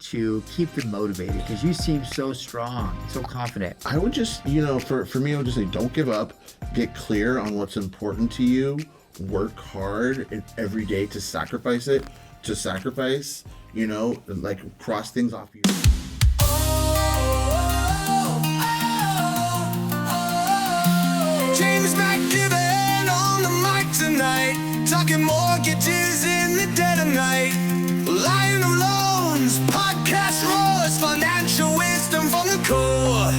to keep them motivated? Because you seem so strong, so confident. I would just, for me, I would just say, don't give up. Get clear on what's important to you. Work hard every day to sacrifice it. Like cross things off your... James McKibben on the mic tonight, talking mortgages in the dead of night. Lion of Loans, podcast roars, financial wisdom from the core.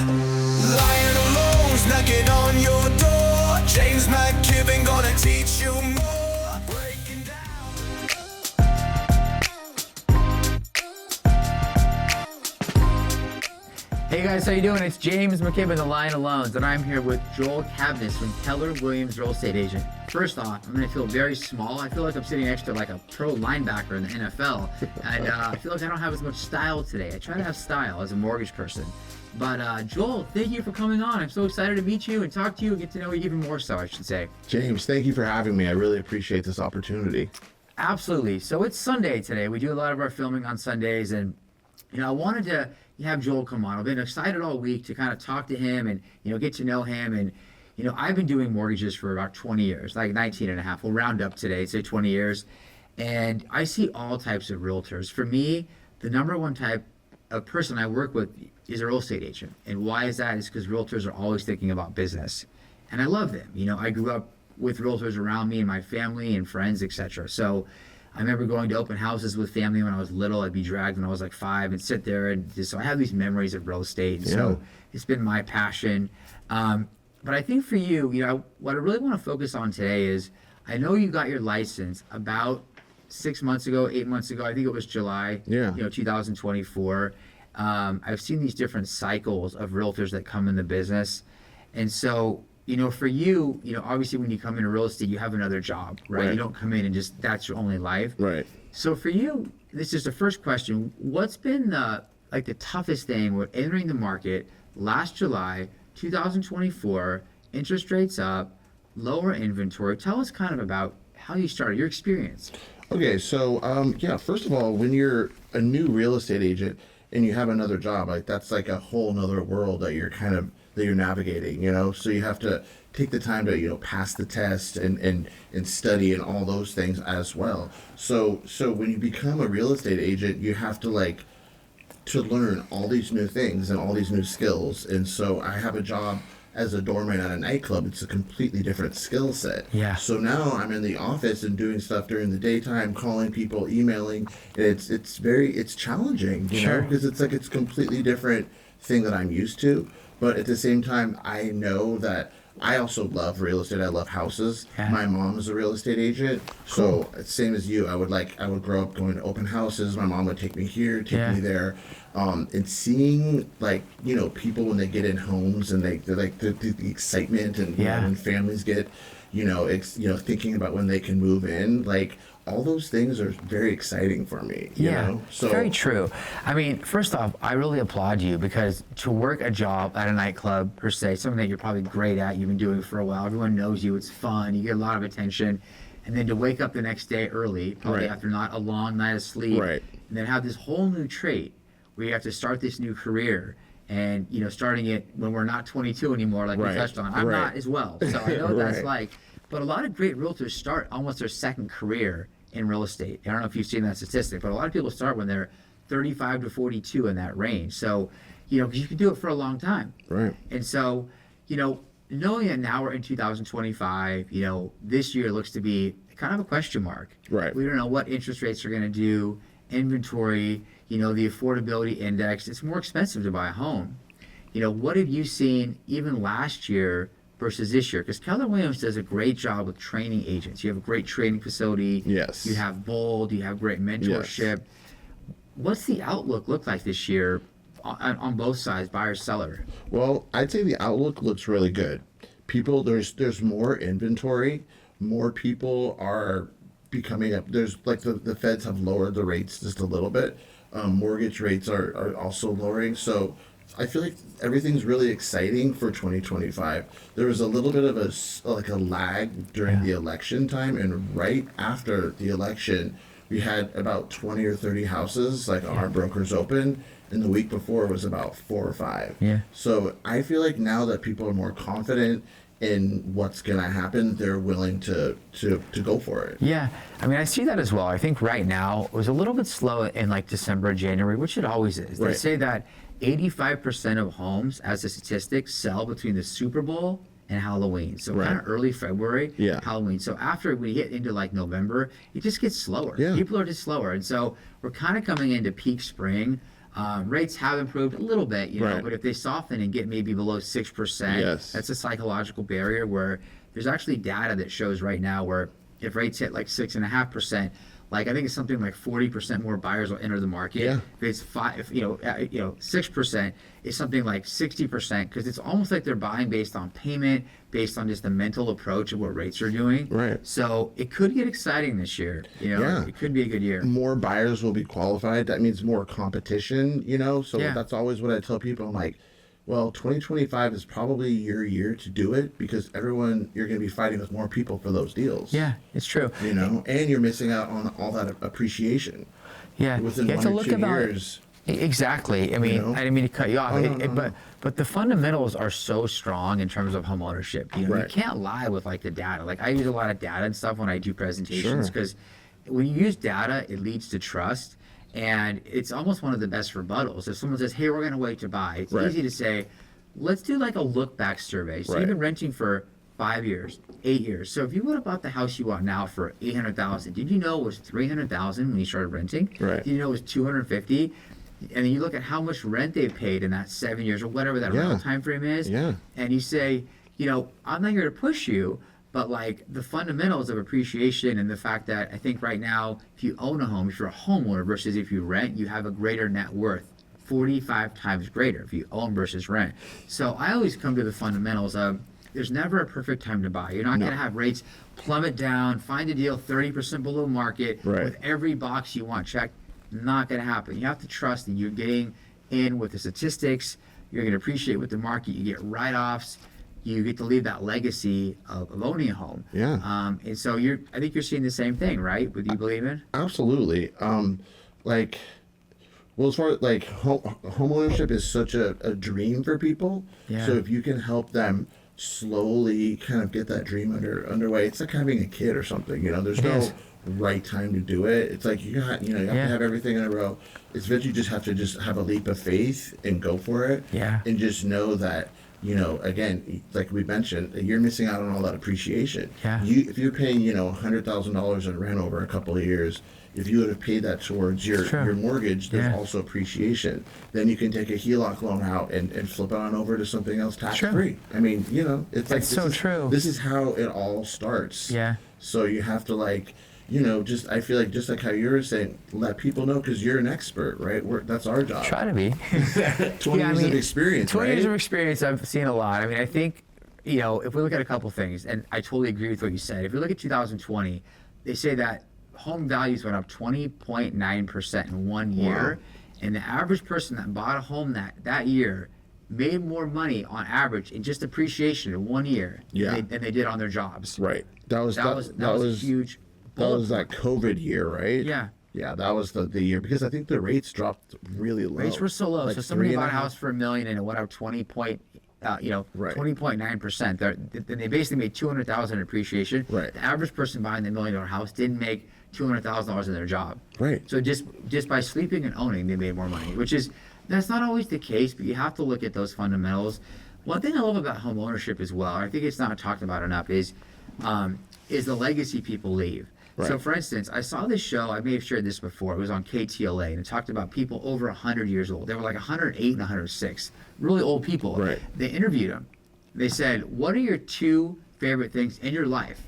Lion of Loans, knocking on your door. James McKibben gonna teach you more. Breaking down. Hey guys, how you doing? It's James McKibben, the Lion of Loans, and I'm here with Joel Cavness from Keller Williams Real Estate Agent. First off, I'm going to feel very small. I feel like I'm sitting next to like a pro linebacker in the NFL, and I feel like I don't have as much style today. I try to have style as a mortgage person. But Joel, thank you for coming on. I'm so excited to meet you and talk to you and get to know you even more so, I should say. James, thank you for having me. I really appreciate this opportunity. Absolutely. So it's Sunday today. We do a lot of our filming on Sundays, and I wanted to have Joel come on. I've been excited all week to kind of talk to him and get to know him. And I've been doing mortgages for about 20 years, like 19 and a half. We'll round up today, say 20 years. And I see all types of realtors. For me, the number one type of person I work with is a real estate agent. And why is that? Is because realtors are always thinking about business. And I love them. I grew up with realtors around me and my family and friends, etc. So I remember going to open houses with family when I was little. I'd be dragged when I was like 5 and sit there. And so I have these memories of real estate. And so it's been my passion. But I think for you, what I really want to focus on today is, I know you got your license about 6 months ago, 8 months ago. I think it was July, 2024. I've seen these different cycles of realtors that come in the business. And so, for you, obviously when you come into real estate, you have another job, right? You don't come in and just, that's your only life. Right. So for you, this is the first question. What's been the toughest thing with entering the market last July, 2024, interest rates up, lower inventory? Tell us kind of about how you started, your experience. Okay, so first of all, when you're a new real estate agent and you have another job, like that's like a whole nother world that you're navigating, so you have to take the time to pass the test and study and all those things as well. So when you become a real estate agent, you have to to learn all these new things and all these new skills. And so I have a job as a doorman at a nightclub. It's a completely different skill set. Yeah. So now I'm in the office and doing stuff during the daytime, calling people, emailing. And it's challenging, because it's like it's a completely different thing that I'm used to. But at the same time, I know that I also love real estate. I love houses. Yeah. My mom is a real estate agent. Cool. So same as you, I would grow up going to open houses. My mom would take me here, take me there. And seeing people when they get in homes and they're the excitement and when families get, thinking about when they can move in, all those things are very exciting for me. So very true. I mean, first off, I really applaud you, because to work a job at a nightclub per se, something that you're probably great at, you've been doing for a while, everyone knows you, it's fun, you get a lot of attention, and then to wake up the next day early, probably after not a long night of sleep, and then have this whole new trait where you have to start this new career. And, starting it when we're not 22 anymore, like we touched on. I'm not as well, so I know what that's like. But a lot of great realtors start almost their second career in real estate. I don't know if you've seen that statistic, but a lot of people start when they're 35 to 42 in that range. So, because you can do it for a long time. Right. And so, knowing that now we're in 2025, this year looks to be kind of a question mark. Right. We don't know what interest rates are going to do, inventory, the affordability index. It's more expensive to buy a home. What have you seen even last year versus this year? Because Keller Williams does a great job with training agents. You have a great training facility. Yes. You have Bold. You have great mentorship. Yes. What's the outlook look like this year on both sides, buyer, seller? Well, I'd say the outlook looks really good. There's more inventory. More people are becoming up. There's the feds have lowered the rates just a little bit. Mortgage rates are also lowering. So I feel like everything's really exciting for 2025. There was a little bit of a lag during the election time, and right after the election, we had about 20 or 30 houses, like our brokers open, and the week before was about 4 or 5. Yeah. So I feel like now that people are more confident in what's going to happen, they're willing to go for it. Yeah, I mean, I see that as well. I think right now it was a little bit slow in like December, January, which it always is. They Right. say that 85% of homes, as a statistic, sell between the Super Bowl and Halloween. So Right. kind of early February, Yeah. Halloween. So after we hit into like November, it just gets slower. Yeah. People are just slower. And so we're kind of coming into peak spring. Rates have improved a little bit, you know, Right. but if they soften and get maybe below 6%, Yes. that's a psychological barrier where there's actually data that shows right now where if rates hit like 6.5%, like I think it's something like 40% more buyers will enter the market. Yeah. If it's 6%, it's something like 60% because it's almost like they're buying based on payment, based on just the mental approach of what rates are doing. Right. So it could get exciting this year. You know, Yeah. it could be a good year. More buyers will be qualified. That means more competition, you know? So Yeah. that's always what I tell people. I'm like, well, 2025 is probably your year to do it because you're going to be fighting with more people for those deals. Yeah, it's true. You know, and you're missing out on all that appreciation Yeah, within you have 1 to or look 2 about years. Exactly. I mean, know? I didn't mean to cut you off, Oh, no. but the fundamentals are so strong in terms of home ownership. You know, you Right. can't lie with like the data. Like I use a lot of data and stuff when I do presentations Sure. because when you use data, it leads to trust, and it's almost one of the best rebuttals. If someone says, "Hey, we're going to wait to buy," it's Right. easy to say, "Let's do like a look back survey." So Right. you've been renting for 5 years, 8 years. So if you would have bought the house you want now for 800,000, did you know it was 300,000 when you started renting? Right. Did you know it was 250? And then you look at how much rent they've paid in that 7 years or whatever that Yeah. rental time frame is. Yeah. And you say, you know, I'm not here to push you, but like the fundamentals of appreciation and the fact that I think right now, if you own a home, if you're a homeowner versus if you rent, you have a greater net worth. 45 times greater if you own versus rent. So I always come to the fundamentals of there's never a perfect time to buy. You're not going to have rates plummet down, find a deal 30% below market Right. with every box you want checked. Not going to happen. You have to trust that you're getting in with the statistics. You're going to appreciate with the market. You get write-offs. You get to leave that legacy of owning a home. Yeah. And so I think you're seeing the same thing, right? Would you believe in? Absolutely. Like, well, as far as like home ownership is such a dream for people. Yeah. So if you can help them slowly kind of get that dream underway, it's like having a kid or something. You know, there's no is. right time to do it. It's like you have Yeah. to have everything in a row. It's that you just have to have a leap of faith and go for it. Yeah. And just know that. You know, again, like we mentioned, you're missing out on all that appreciation. Yeah. If you're paying, $100,000 in rent over a couple of years, if you would have paid that towards your mortgage, there's Yeah. also appreciation. Then you can take a HELOC loan out and flip it on over to something else tax free. I mean, it's like It's so true. This is how it all starts. Yeah. So you have to I feel like just like how you were saying, let people know because you're an expert, right? That's our job. Try to be. 20 years of experience, 20 right? years of experience, I've seen a lot. I mean, I think, if we look at a couple things, and I totally agree with what you said. If you look at 2020, they say that home values went up 20.9% in 1 year. Wow. And the average person that bought a home that year made more money on average in just appreciation in 1 year Yeah. than they did on their jobs. Right. That was a huge That bullet was that point. COVID year, right? Yeah. Yeah, that was the year because I think the rates dropped really low. Rates were so low. Like So somebody bought a 3.5. house for $1 million and it went up 20.9%. Then they basically made $200,000 in appreciation. Right. The average person buying the $1 million house didn't make $200,000 in their job. Right. So just by sleeping and owning, they made more money. That's not always the case, but you have to look at those fundamentals. One thing I love about home ownership as well, I think it's not talked about enough, is the legacy people leave. So, Right. for instance, I saw this show. I may have shared this before. It was on KTLA, and it talked about people over 100 years old. They were like 108 and 106, really old people. Right. They interviewed them. They said, "What are your 2 favorite things in your life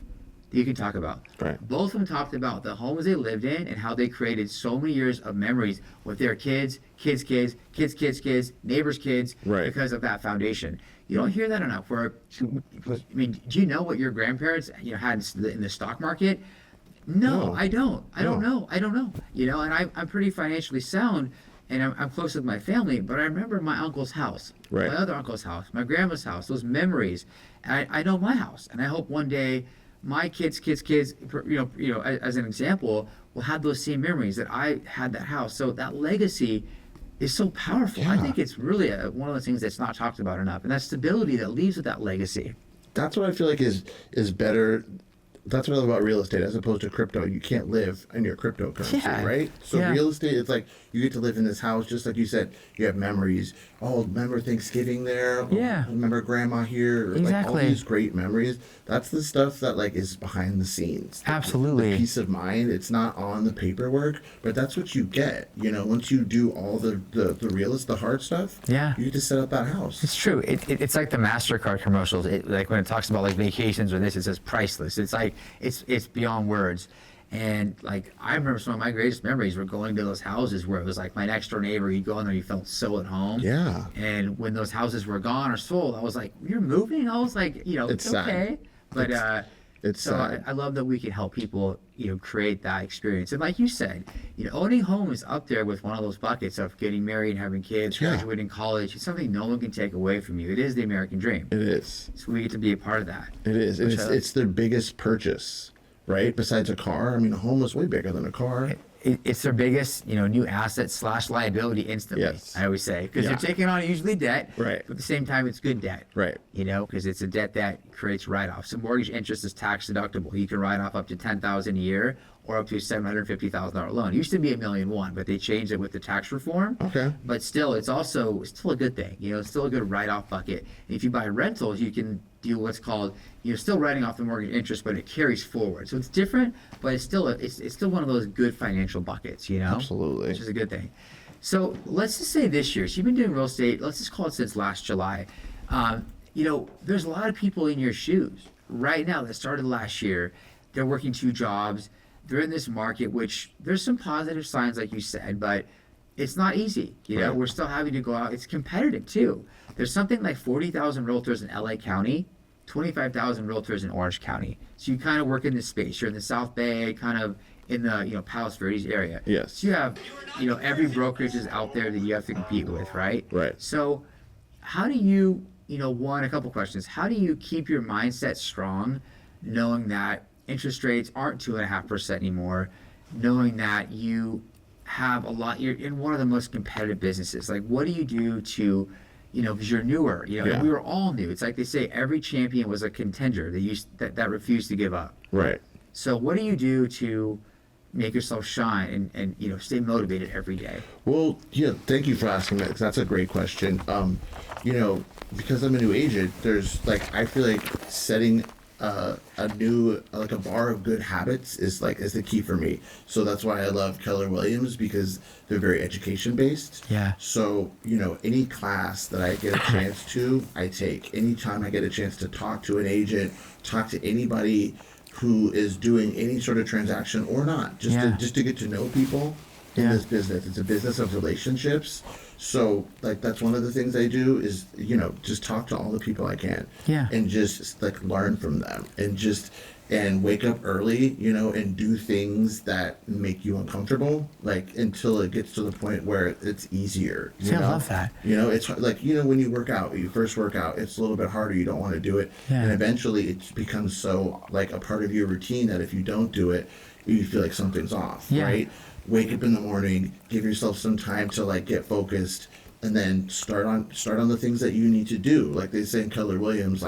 that you can talk about?" Right. Both of them talked about the homes they lived in and how they created so many years of memories with their kids, kids' kids, kids' kids' kids, neighbors' kids, Right. because of that foundation. You don't hear that enough. Do you know what your grandparents had in the stock market? No, I don't. I don't know. And I'm pretty financially sound, and I'm close with my family. But I remember my uncle's house, Right. my other uncle's house, my grandma's house, those memories. And I know my house, and I hope one day my kids, as an example, will have those same memories that I had that house. So that legacy is so powerful. I think it's really one of those things that's not talked about enough, and that stability that leaves with that legacy. That's what I feel like is better. That's what I love about real estate as opposed to crypto. You can't live in your cryptocurrency, right? So real estate, it's like you get to live in this house, just like you said. You have memories. Oh, remember Thanksgiving there? Yeah. Oh, remember Grandma here? Or like all these great memories. That's the stuff that like is behind the scenes. Absolutely. The peace of mind. It's not on the paperwork, but that's what you get. You know, once you do all the the hard stuff. Yeah. You get to set up that house. It's true. It's like the MasterCard commercials. Like when it talks about like vacations or this, it says priceless. It's like it's beyond words. And like I remember some of my greatest memories were going to those houses where it was like my next door neighbor. You go in there, you felt so at home. Yeah. And when those houses were gone or sold, I was like, "You're moving?" I was like, It's okay. sad. But It's so sad. I love that we can help people, create that experience. And like you said, owning home is up there with one of those buckets of getting married, having kids, graduating college. It's something no one can take away from you. It is the American dream. It is. So we get to be a part of that. It is. It's their biggest purchase, right? Besides a car. I mean, a home is way bigger than a car. It's their biggest, new asset / liability instantly. Yes. I always say, because they're taking on usually debt. Right. But at the same time, it's good debt. Right. Because it's a debt that creates write-offs. So mortgage interest is tax deductible. You can write off up to $10,000 a year or up to a $750,000 loan. It used to be $1.1 million, but they changed it with the tax reform. Okay. But still, it's still a good thing. It's still a good write-off bucket. And if you buy rentals, you can do what's called, still writing off the mortgage interest, but it carries forward. So it's different, but it's still one of those good financial buckets, Absolutely. which is a good thing. So let's just say this year, so you've been doing real estate, let's just call it since last July. There's a lot of people in your shoes right now that started last year. They're working 2 jobs. They're in this market, which there's some positive signs, like you said, but it's not easy. Right. We're still having to go out. It's competitive too. There's something like 40,000 realtors in LA County, 25,000 realtors in Orange County. So you kind of work in this space. You're in the South Bay, kind of in the Palos Verdes area. Yes. So you have every brokerage is out there that you have to compete with, right? Right. So how do you a couple questions. How do you keep your mindset strong, knowing that interest rates aren't 2.5% anymore, knowing that you have you're in one of the most competitive businesses? Like, what do you do to, because you're newer, and we were all new. It's like they say every champion was a contender that refused to give up. Right. So what do you do to make yourself shine and stay motivated every day? Well, thank you for asking that, 'cause that's a great question. Because I'm a new agent, there's I feel like setting a bar of good habits is the key for me. So that's why I love Keller Williams, because they're very education based. Yeah. So, any class that I get a chance to, I take. Anytime I get a chance to talk to an agent, talk to anybody who is doing any sort of transaction or not, just to get to know people in this business. It's a business of relationships. So that's one of the things I do is, just talk to all the people I can. Yeah. And just learn from them and wake up early, and do things that make you uncomfortable, until it gets to the point where it's easier. See, I love that. It's when you work out, you first work out, it's a little bit harder. You don't want to do it. Yeah. And eventually it becomes so a part of your routine that if you don't do it, you feel like something's off, Yeah. right? Wake up in the morning, give yourself some time to get focused, and then start on the things that you need to do. Like they say in Keller Williams,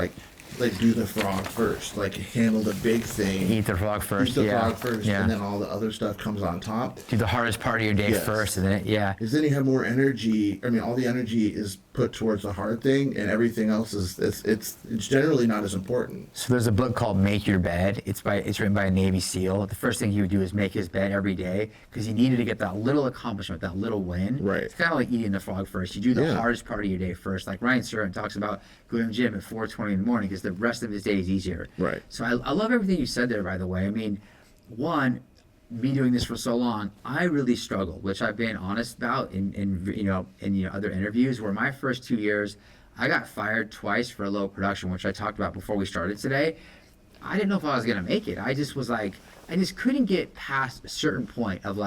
do the frog first, handle the big thing. Eat the frog first. Eat the frog first, Yeah. and then all the other stuff comes on top. Do the hardest part of your day Yes. first, and then Because then you have more energy. I mean, all the energy is put towards the hard thing, and everything else it's generally not as important. So there's a book called Make Your Bed. It's written by a Navy SEAL. The first thing he would do is make his bed every day because he needed to get that little accomplishment, that little win. Right. It's kind of like eating the frog first. You do the Yeah. hardest part of your day first. Like Ryan Serhant talks about going to the gym at 4:20 in the morning because the rest of his day is easier. Right. So I love everything you said there, by the way. I mean, one, me doing this for so long, I really struggled, which I've been honest about in other interviews, where my first 2 years, I got fired twice for low production, which I talked about before we started today. I didn't know if I was gonna make it. I just was I just couldn't get past a certain point of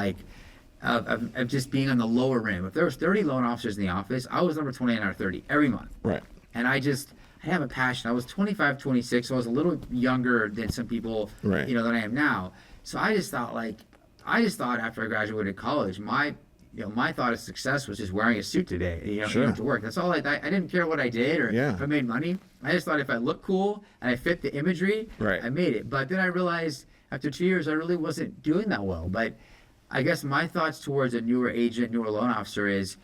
of just being on the lower rim. If there was 30 loan officers in the office, I was number 29 out of 30 every month. Right. And I have a passion. I was 25, 26, so I was a little younger than some people, Right. than I am now. So I just thought I just thought after I graduated college, my thought of success was just wearing a suit today, Sure. to work. That's all I didn't care what I did or Yeah. if I made money. I just thought if I looked cool and I fit the imagery, Right. I made it. But then I realized after 2 years, I really wasn't doing that well. But I guess my thoughts towards a newer agent, newer loan officer is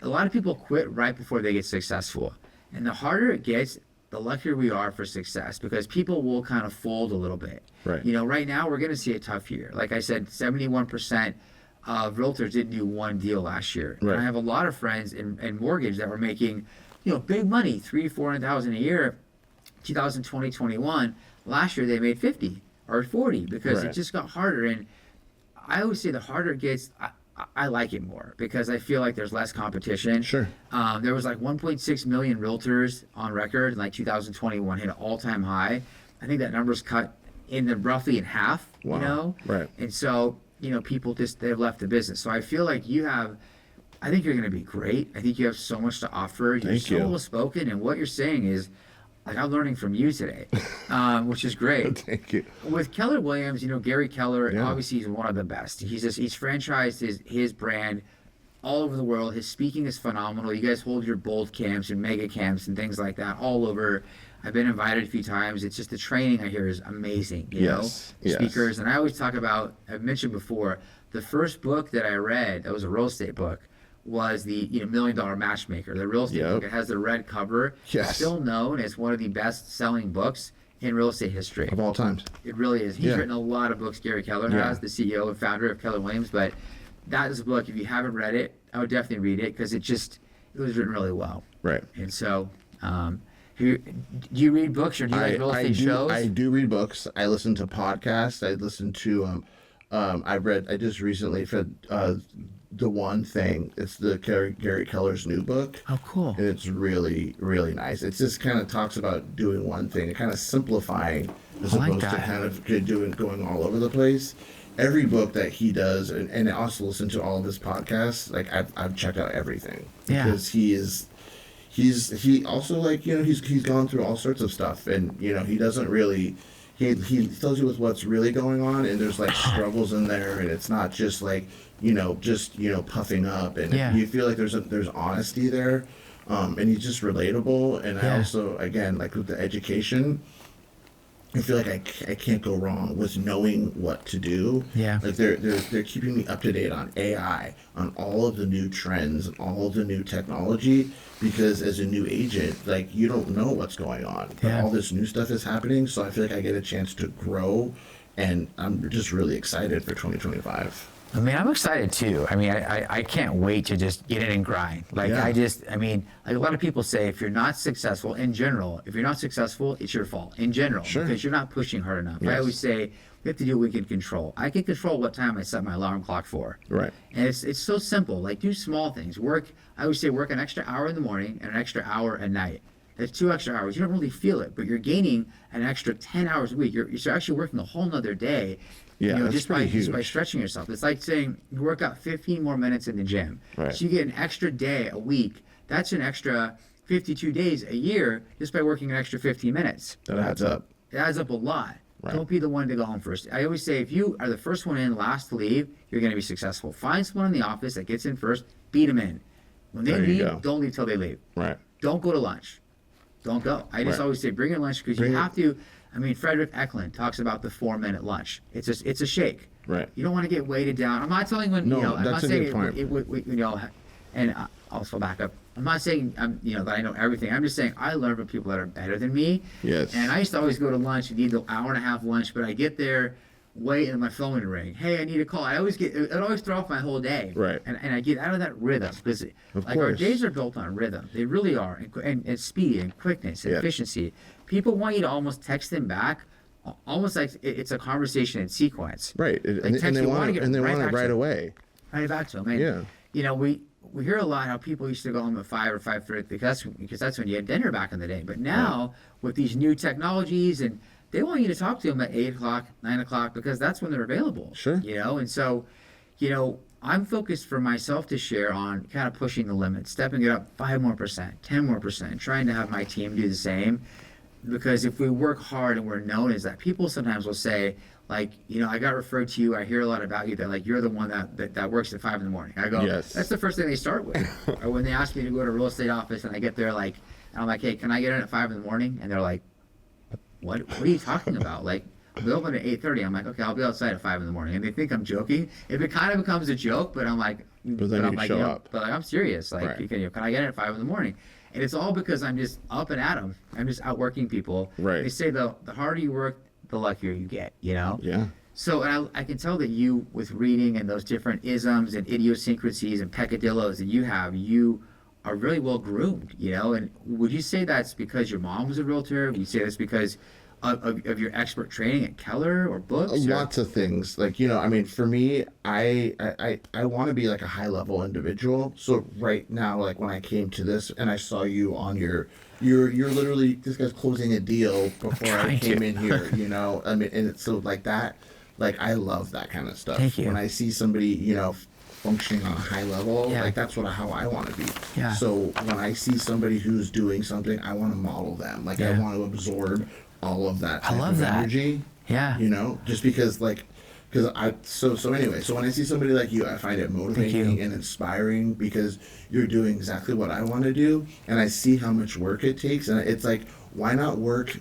a lot of people quit right before they get successful. And the harder it gets, the luckier we are for success because people will kind of fold a little bit. Right. Right now we're going to see a tough year. Like I said, 71% of realtors didn't do one deal last year. Right. And I have a lot of friends in mortgage that were making, big money, $300,000-$400,000 a year, 2020, 21. Last year they made 50 or 40 because Right. it just got harder. And I always say the harder it gets, I like it more because I feel like there's less competition. Sure. There was like 1.6 million realtors on record in like 2021, hit an all-time high. I think that number's cut roughly in half. Wow. Right. And so people they've left the business. So I feel like I think you're going to be great. I think you have so much to offer. You're Thank so you. well spoken, and what you're saying is, like I'm learning from you today, which is great. Thank you. With Keller Williams, Gary Keller, Yeah. obviously he's one of the best. He's franchised his brand all over the world. His speaking is phenomenal. You guys hold your bold camps and mega camps and things like that all over. I've been invited a few times. It's just the training I hear is amazing. Yes. Speakers, and I always talk about. I've mentioned before the first book that I read that was a real estate book was the $1 Million Matchmaker, the real estate Yep. book. It has the red cover. Yes. Still known as one of the best-selling books in real estate history. Of all times. It really is. He's Yeah. written a lot of books. Gary Keller Yeah. has, the CEO and founder of Keller Williams. But that is a book. If you haven't read it, I would definitely read it because it was written really well. Right. And so, do you read books or do you like real estate shows? I do read books. I listen to podcasts. I listen to I just recently read The One Thing. It's the Gary Keller's new book. Oh, cool. And it's really, really nice. It just kind of talks about doing one thing and kind of simplifying as I like opposed to that. kind of going all over the place. Every book that he does, and I also listen to all of his podcasts, like I've checked out everything. Yeah. Because he also like, he's gone through all sorts of stuff, and he doesn't really, he tells you what's really going on, and there's like struggles in there, and it's not just like puffing up, and Yeah. you feel like there's honesty there, and he's just relatable. And I also, again, like with the education, I feel like I can't go wrong with knowing what to do. Yeah. Like they're keeping me up to date on AI, on all of the new trends, and all of the new technology, because as a new agent, like you don't know what's going on. But Yeah. all this new stuff is happening, so I feel like I get a chance to grow, and I'm just really excited for 2025. I mean, I'm excited too. I mean, I can't wait to just get in and grind. Like, Yeah. like a lot of people say, if you're not successful in general, it's your fault in general. Sure. Because you're not pushing hard enough. Yes. I always say, we have to do what we can control. I can control what time I set my alarm clock for. Right. And it's so simple. Like, do small things. I always say, work an extra hour in the morning and an extra hour at night. That's 2 extra hours. You don't really feel it, but you're gaining an extra 10 hours a week. You're actually working a whole nother day. Yeah, that's just by pretty huge. stretching yourself. It's like saying you work out 15 more minutes in the gym. Right. So you get an extra day a week. That's an extra 52 days a year just by working an extra 15 minutes. That adds up. It adds up a lot. Right. Don't be the one to go home first. I always say if you are the first one in, last to leave, you're going to be successful. Find someone in the office that gets in first, beat them in. When they There you leave, go. don't leave till they leave. Right. Don't go to lunch. Don't go. I just Right. always say bring your lunch because Bring you it. have to. I mean, Frederick Eklund talks about the 4-minute lunch. It's a shake. Right. You don't want to get weighted down. I'm not telling when No, I'm not that's a saying good point. and also back up. I'm not saying that I know everything. I'm just saying I learn from people that are better than me. Yes. And I used to always go to lunch and eat the hour and a half lunch, but I get there, wait, and my phone would ring. Hey, I need a call. It always throw off my whole day. Right. And I get out of that rhythm because Of like our course. days are built on rhythm. They really are, and speed and quickness and Yeah. efficiency. People want you to almost text them back, almost like it's a conversation in sequence. Right. They And text they you, want wanna it, get and they right want back it to right them. away. Right back to them. And, Yeah. we hear a lot how people used to go home at 5 or 5:30 because that's when you had dinner back in the day. But now with these new technologies, and they want you to talk to them at 8 o'clock, 9 o'clock because that's when they're available. Sure. And so, I'm focused for myself to share on kind of pushing the limits, stepping it up 5 more percent, 10 more percent, trying to have my team do the same. because if we work hard and we're known as that, people sometimes will say, like, I got referred to you. I hear a lot about you that like you're the one that works at 5 a.m. I go, Yes. that's the first thing they start with. Or when they ask me to go to a real estate office and I get there, like, and I'm like, hey, can I get in at 5 a.m? And they're like, what are you talking about? Like, we open at 8:30. I'm like, okay, I'll be outside at 5 a.m. And they think I'm joking. If it kind of becomes a joke, but I'm like, But then I'm you like, show up. But like, I'm serious. Like, Right. can I get in at 5 a.m? And it's all because I'm just up and at 'em. I'm just outworking people. Right. They say the harder you work, the luckier you get. Yeah. So I can tell that you, with reading and those different isms and idiosyncrasies and peccadillos that you have, you are really well groomed. And would you say that's because your mom was a realtor? Would you say that's because of your expert training at Keller or books? Lots of things. Like, I mean, for me, I want to be like a high level individual. So right now, like when I came to this and I saw you on you're literally, this guy's closing a deal before I came in here, I mean, and it's so like that, like I love that kind of stuff. Thank you. When I see somebody, functioning on a high level, Yeah. like that's how I want to be. Yeah. So when I see somebody who's doing something, I want to model them. Like I Yeah. want to absorb all of that type love of that. energy. Yeah. Just because so anyway, so when I see somebody like you, I find it motivating you. and inspiring because you're doing exactly what I want to do, and I see how much work it takes, and it's like, why not work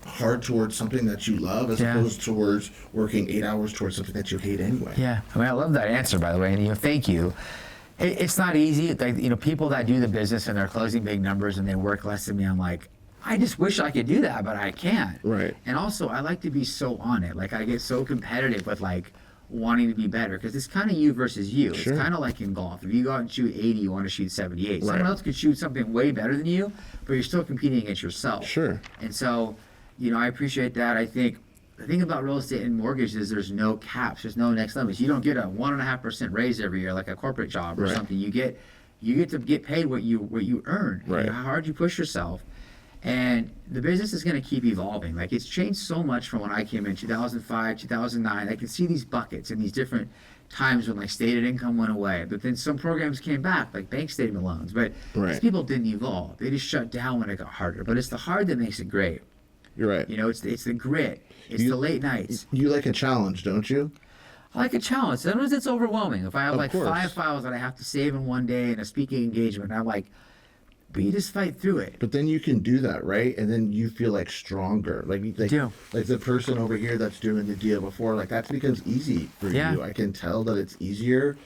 hard towards something that you love as Yeah. opposed towards working 8 hours towards something that you hate anyway? Yeah, I mean, I love that answer, by the way, and thank you. It's not easy. Like, people that do the business and they're closing big numbers and they work less than me, I'm like, I just wish I could do that, but I can't. Right. And also, I like to be so on it. Like, I get so competitive with like wanting to be better because it's kind of you versus you. Sure. It's kind of like in golf. If you go out and shoot 80, you want to shoot 78. Right. Someone else could shoot something way better than you, but you're still competing against yourself. Sure. And so, I appreciate that. I think the thing about real estate and mortgage is there's no caps. There's no next limits. You don't get a 1.5% raise every year like a corporate job or Right. something. You get to get paid what you earn. Right. How hard you push yourself. And the business is going to keep evolving. Like, it's changed so much from when I came in 2005, 2009. I can see these buckets and these different times when like stated income went away, but then some programs came back, like bank statement loans. But Right. these people didn't evolve. They just shut down when it got harder. But it's the hard that makes it great. You're right. It's the grit. It's the late nights. You like a challenge, don't you? I like a challenge. Sometimes it's overwhelming. If I have Of like course. 5 files that I have to save in one day in a speaking engagement, I'm like, but you just fight through it. But then you can do that, right? And then you feel like stronger. Like do. like the person over here that's doing the deal before, like that becomes easy for Yeah. you. I can tell that it's easier.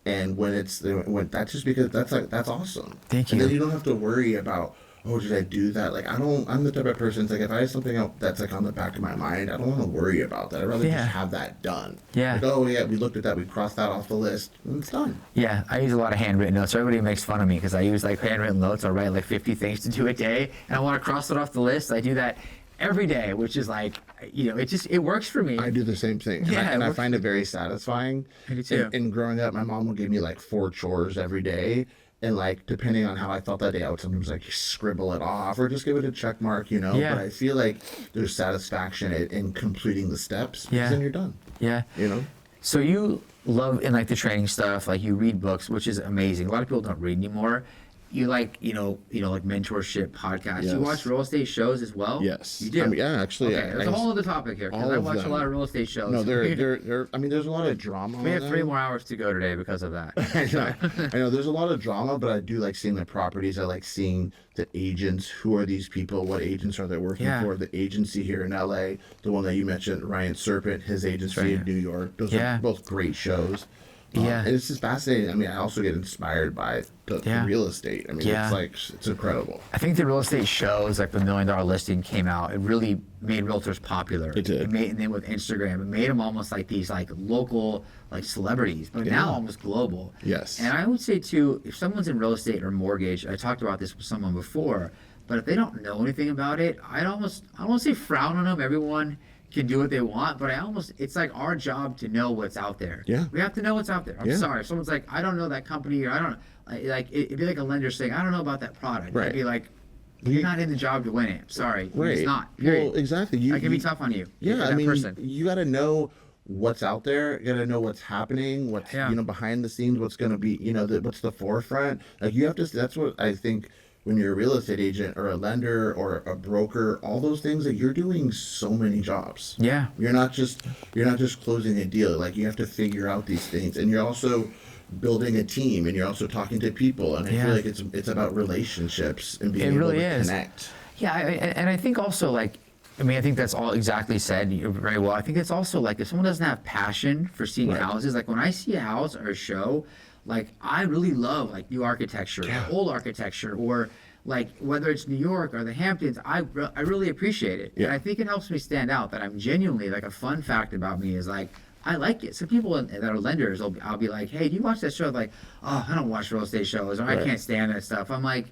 And when that's just because that's awesome. Thank And you. then you don't have to worry about, oh, did I do that? Like I'm the type of person, it's like if I have something else that's like on the back of my mind, I don't want to worry about that. I'd rather Yeah. just have that done. Yeah. Like, oh yeah, we looked at that, we crossed that off the list, and it's done. Yeah, I use a lot of handwritten notes. Everybody makes fun of me because I use like handwritten notes. I write like 50 things to do a day, and I want to cross it off the list. I do that every day, which is like, it works for me. I do the same thing. And, Yeah, and it I works find it very satisfying. I do too. And growing up, my mom would give me like 4 chores every day. And like, depending on how I felt that day, I would sometimes like scribble it off or just give it a check mark, Yeah. But I feel like there's satisfaction in completing the steps. Yeah. Because then you're done, Yeah. So you love in like the training stuff, like you read books, which is amazing. A lot of people don't read anymore. You like, like mentorship podcasts. Yes. You watch real estate shows as well? Yes. You do? I mean, yeah, actually, Okay, there's a whole other topic here because all I of watch a them. lot of real estate shows. No, they're. I mean, there's a lot of drama. We on have 3 them. more hours to go today because of that. I know there's a lot of drama, but I do like seeing the properties. I like seeing the agents. Who are these people? What agents are they working Yeah. for? The agency here in LA, the one that you mentioned, Ryan Serpent, his agency right. in New York. Those Yeah. are both great shows. Yeah. And it's just fascinating. I mean, I also get inspired by the Yeah. real estate. I mean, Yeah. it's incredible. I think the real estate shows, like the $1 Million Listing came out, it really made realtors popular. It did. And then with Instagram, it made them almost like these like local like celebrities, but now almost global. Yes. And I would say too, if someone's in real estate or mortgage, I talked about this with someone before, but if they don't know anything about it, I don't want to say frown on them. Everyone can do what they want, but it's like our job to know what's out there. Yeah. We have to know what's out there. I'm Yeah. sorry. If someone's like, I don't know that company, or I don't it'd be like a lender saying, I don't know about that product. Right. I'd be like, you're not in the job to win it. Sorry. You're Right. just not. Period. Well, exactly. I can be tough on you. Yeah, You're I that mean, person. you got to know what's out there. You got to know what's happening, what's Yeah. behind the scenes, what's going to be, what's the forefront. Like you have to. That's what I think when you're a real estate agent or a lender or a broker, all those things, that you're doing so many jobs. Yeah. You're not just closing a deal. Like, you have to figure out these things, and you're also building a team, and you're also talking to people, and I feel like it's about relationships and being able to connect. Yeah, and I think also, like, I mean, I think that's all exactly said very well. I think it's also like, if someone doesn't have passion for seeing houses, like when I see a house or a show, like, I really love like new architecture, or old architecture, or like whether it's New York or the Hamptons, I really appreciate it. And I think it helps me stand out, that I'm genuinely, like, a fun fact about me is like, I like it. Some people that are lenders, I'll be like, hey, do you watch that show? Like, oh, I don't watch real estate shows, or I can't stand that stuff. I'm like,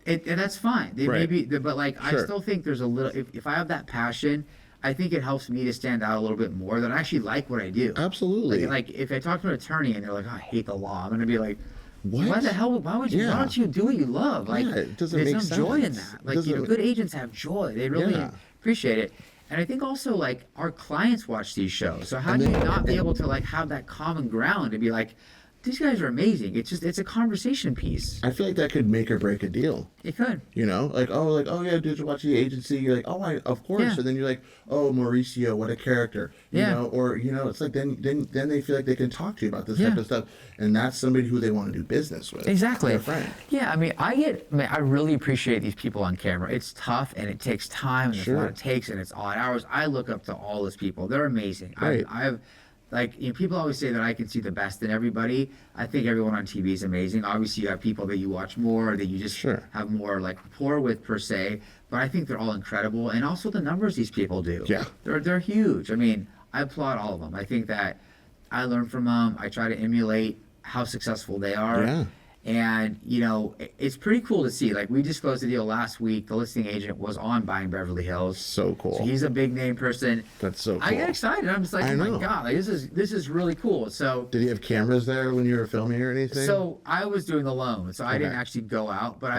and that's fine. But like, I still think there's a little, if I have that passion, I think it helps me to stand out a little bit more, that I actually like what I do. Absolutely. Like if I talk to an attorney and they're like, oh, I hate the law, I'm going to be like, what? Why the hell? Why would you? Why don't you do what you love? Like, it doesn't there's make some joy in sense. that. Like, good agents have joy. They really appreciate it. And I think also, like, our clients watch these shows. So how do you not be able to, like, have that common ground and be like, these guys are amazing. It's a conversation piece. I feel like that could make or break a deal. It could. You know, like, oh yeah, did you watch The Agency? You're like, oh, of course. Yeah. And then you're like, oh, Mauricio, what a character. You know, or, you know, it's like, then they feel like they can talk to you about this type of stuff, and that's somebody who they want to do business with. Exactly. Their friend. Yeah, I mean, I really appreciate these people on camera. It's tough, and it takes time, and it's a lot it takes, and it's odd hours. I look up to all those people. They're amazing. Right. I've like, you know, people always say that I can see the best in everybody. I think everyone on TV is amazing. Obviously, you have people that you watch more, that you just have more like rapport with per se. But I think they're all incredible, and also the numbers these people do. Yeah, they're huge. I mean, I applaud all of them. I think that I learn from them. I try to emulate how successful they are. Yeah. And, you know, it's pretty cool to see. Like, we just closed a deal last week. The listing agent was on Buying Beverly Hills. So cool. So he's a big name person. That's so cool. I get excited. I'm just like, oh my God, like, this is really cool. So did he have cameras there when you were filming or anything? So I was doing the loan, so I didn't actually go out, but